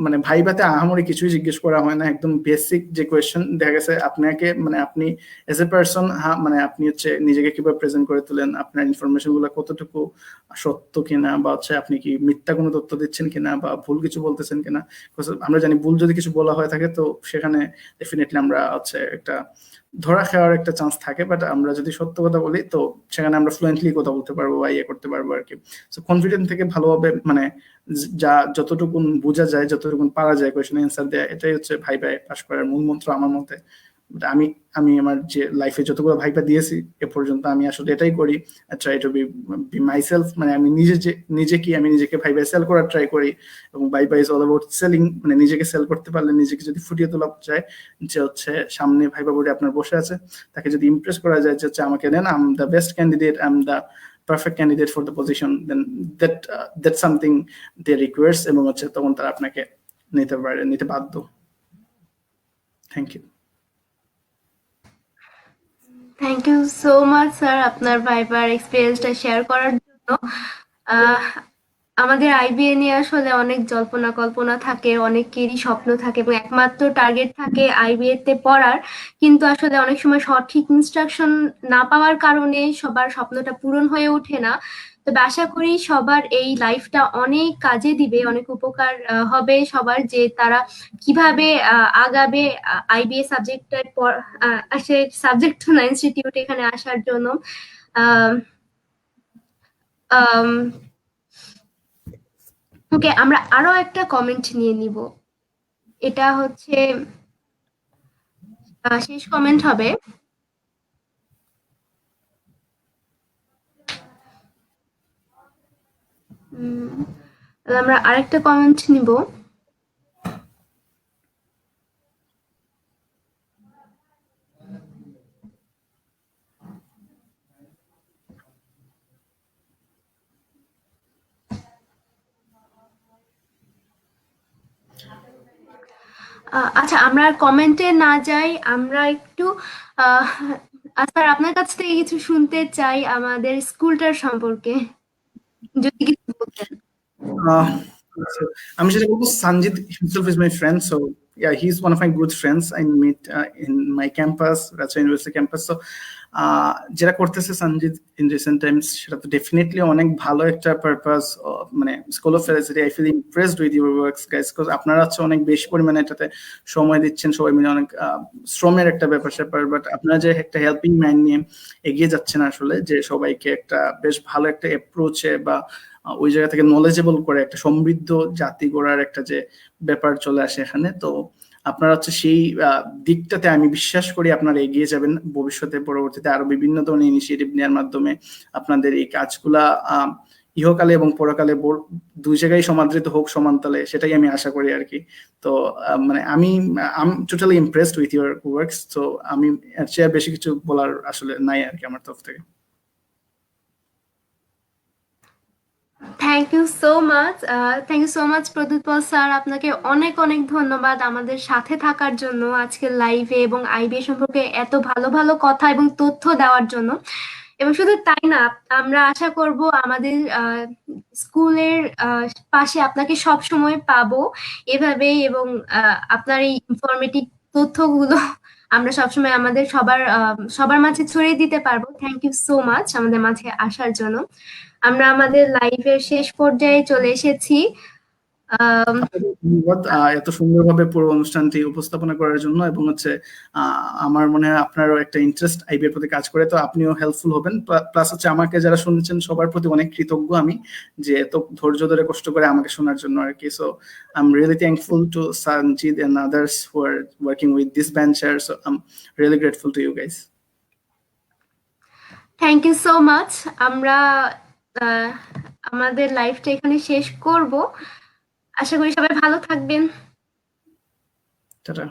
Speaker 2: মানে ভাইভাতে আহামরি কিছুই জিজ্ঞেস করা হয় না, একদম বেসিক যে কোয়েশ্চেন দেখা গেছে আপনাকে, মানে আপনি এজ এ পার্সন, মানে আপনি হচ্ছে নিজেকে কিভাবে প্রেজেন্ট করে তোলেন, আপনার ইনফরমেশন গুলো কতটুকু সত্য কিনা, বা হচ্ছে আপনি কি মিথ্যা কোনো তথ্য দিচ্ছেন কিনা, বা ভুল কিছু বলতেছেন কিনা। আমরা জানি ভুল যদি কিছু বলা হয়ে থাকে তো সেখানে ডেফিনেটলি আমরা হচ্ছে একটা ধরা খাওয়ার একটা চান্স থাকে, বাট আমরা যদি সত্য কথা বলি তো সেখানে আমরা ফ্লুয়েন্টলি কথা বলতে পারবো বা ইয়ে করতে পারবো আর কি। সো কনফিডেন্ট থেকে ভালোভাবে মানে যা যতটুকুন বোঝা যায়, যতটুকুন পারা যায় কোয়েশ্চেন অ্যান্সার দেয়া, এটাই হচ্ছে ভাইভায় পাশ করার মূল মন্ত্র আমার মতে। But আমি আমি আমার যে লাইফে যতগুলো ভাইবা দিয়েছি এ পর্যন্ত আমি আসলে এটাই করি, try to be be myself, মানে আমি নিজে কি আমি নিজেকে ভাইবা সেল করার ট্রাই করি। এবং viva is all about selling, মানে নিজেকে সেল করতে পারলে, নিজেকে যদি ফুটিয়ে তোলা যায় যে হচ্ছে সামনে ভাইবা বোর্ডে আপনার বসে আছে, তাকে যদি ইমপ্রেস করা যায় যে হচ্ছে আমাকে then, I am the best candidate, I am the perfect candidate for the position, then that something they requires, এবং হচ্ছে তখন তারা আপনাকে নিতে বাধ্য। Thank you.
Speaker 1: Thank you so much sir আপনার ভাইবার এক্সপিরিয়েন্সটা শেয়ার করার জন্য। আহ, আমাদের আইবিএ নিয়ে আসলে অনেক জল্পনা কল্পনা থাকে, অনেকেরই স্বপ্ন থাকে এবং একমাত্র টার্গেট থাকে আইবিএ তে পড়ার, কিন্তু আসলে অনেক সময় সঠিক ইনস্ট্রাকশন না পাওয়ার কারণে সবার স্বপ্নটা পূরণ হয়ে ওঠে না। তবে আশা করি সবার এই লাইফটা অনেক কাজে দিবে, অনেক উপকার হবে সবার, যে তারা কিভাবে আগাবে আইবিএ সাবজেক্টের পর আসে, সাবজেক্ট না ইনস্টিটিউট এখানে আসার জন্য। আহ আম, ওকে, আমরা আরো একটা কমেন্ট নিয়ে নিব। এটা হচ্ছে শেষ কমেন্ট হবে। তাহলে আমরা আরেকটা কমেন্ট নিব। আচ্ছা, আমরা আর কমেন্টে না যাই, আমরা একটু স্যার আপনার কাছ থেকে কিছু শুনতে চাই আমাদের স্কুলটার সম্পর্কে, যদি কিছু বলতেন।
Speaker 2: Uh, so আমি যেটা বলবো, Sanjit himself is my friend, so yeah, he's one of my good friends I meet in my campus, Rajshahi University campus. So যেটা করতেছে সঞ্জিত ইন রিসেন্ট টাইমস সেটা তো ডেফিনেটলি অনেক ভালো একটা পারপাস, মানে school of felicity. I feel impressed with your works guys, because আপনারা হচ্ছে অনেক বেশি পরিমাণে এটাতে সময় দিচ্ছেন, সবাই মিলে অনেক শ্রমের একটা ব্যাপার স্যাপার, বাট আপনারা যে একটা হেল্পিং মাইন্ড নিয়ে এগিয়ে যাচ্ছেন আসলে, যে সবাইকে একটা বেশ ভালো একটা অ্যাপ্রোচে বা ওই জায়গা থেকে নলেজেবল করে একটা সমৃদ্ধ জাতি গড়ার একটা যে ব্যাপার চলে আসে এখানে। তো আপনারা হচ্ছে সেই দিকটাতে আমি বিশ্বাস করি আপনারা এগিয়ে যাবেন ভবিষ্যতে, পরবর্তীতে আরো বিভিন্ন ধরনের ইনিশিয়েটিভ নেওয়ার মাধ্যমে আপনাদের এই কাজগুলা ইহকালে এবং পরকালে দুই জায়গায় সমাদৃত হোক সমানতালে, সেটাই আমি আশা করি আর কি। তো মানে আমি totally impressed with your works. তো আমি এর চেয়ে বেশি কিছু বলার আসলে নাই আর কি আমার তরফ থেকে।
Speaker 1: Thank you so much, thank you so much Pradipal sir, আপনাকে অনেক অনেক ধন্যবাদ আমাদের সাথে থাকার জন্য আজকের লাইভে এবং আইবিএ সম্পর্কে এত ভালো ভালো কথা এবং তথ্য দেওয়ার জন্য। এবং শুধু তাই না, আমরা আশা করব আমাদের স্কুলের পাশে আপনাকে সব সময় পাবো এভাবেই, এবং আপনার এই ইনফরমেটিভ তথ্যগুলো আমরা সবসময় আমাদের সবার মাঝে ছড়িয়ে দিতে পারবো। থ্যাংক ইউ সো মাচ আমাদের মাঝে আসার জন্য। আমরা আমাদের লাইভের শেষ পর্যায়ে চলে এসেছি।
Speaker 2: আপনাকে ধন্যবাদ এত সুন্দরভাবে পুরো অনুষ্ঠানটি উপস্থাপনা করার জন্য, এবং হচ্ছে আমার মনে হয় আপনারও একটা ইন্টারেস্ট আইবি এর প্রতি কাজ করে, তো আপনিও হেল্পফুল হবেন। প্লাস হচ্ছে আমাকে যারা শুনছেন সবার প্রতি অনেক কৃতজ্ঞ আমি, যে এত ধৈর্য ধরে কষ্ট করে আমাকে শোনার জন্য আর কি। So I am really thankful to Sanjit and others who are working with this venture. So I'm really grateful to you guys.
Speaker 1: Thank you so much. আমরা আহ, আমাদের লাইফটা এখানে শেষ করব। আশা করি সবাই ভালো থাকবেন।
Speaker 2: Ta-ta.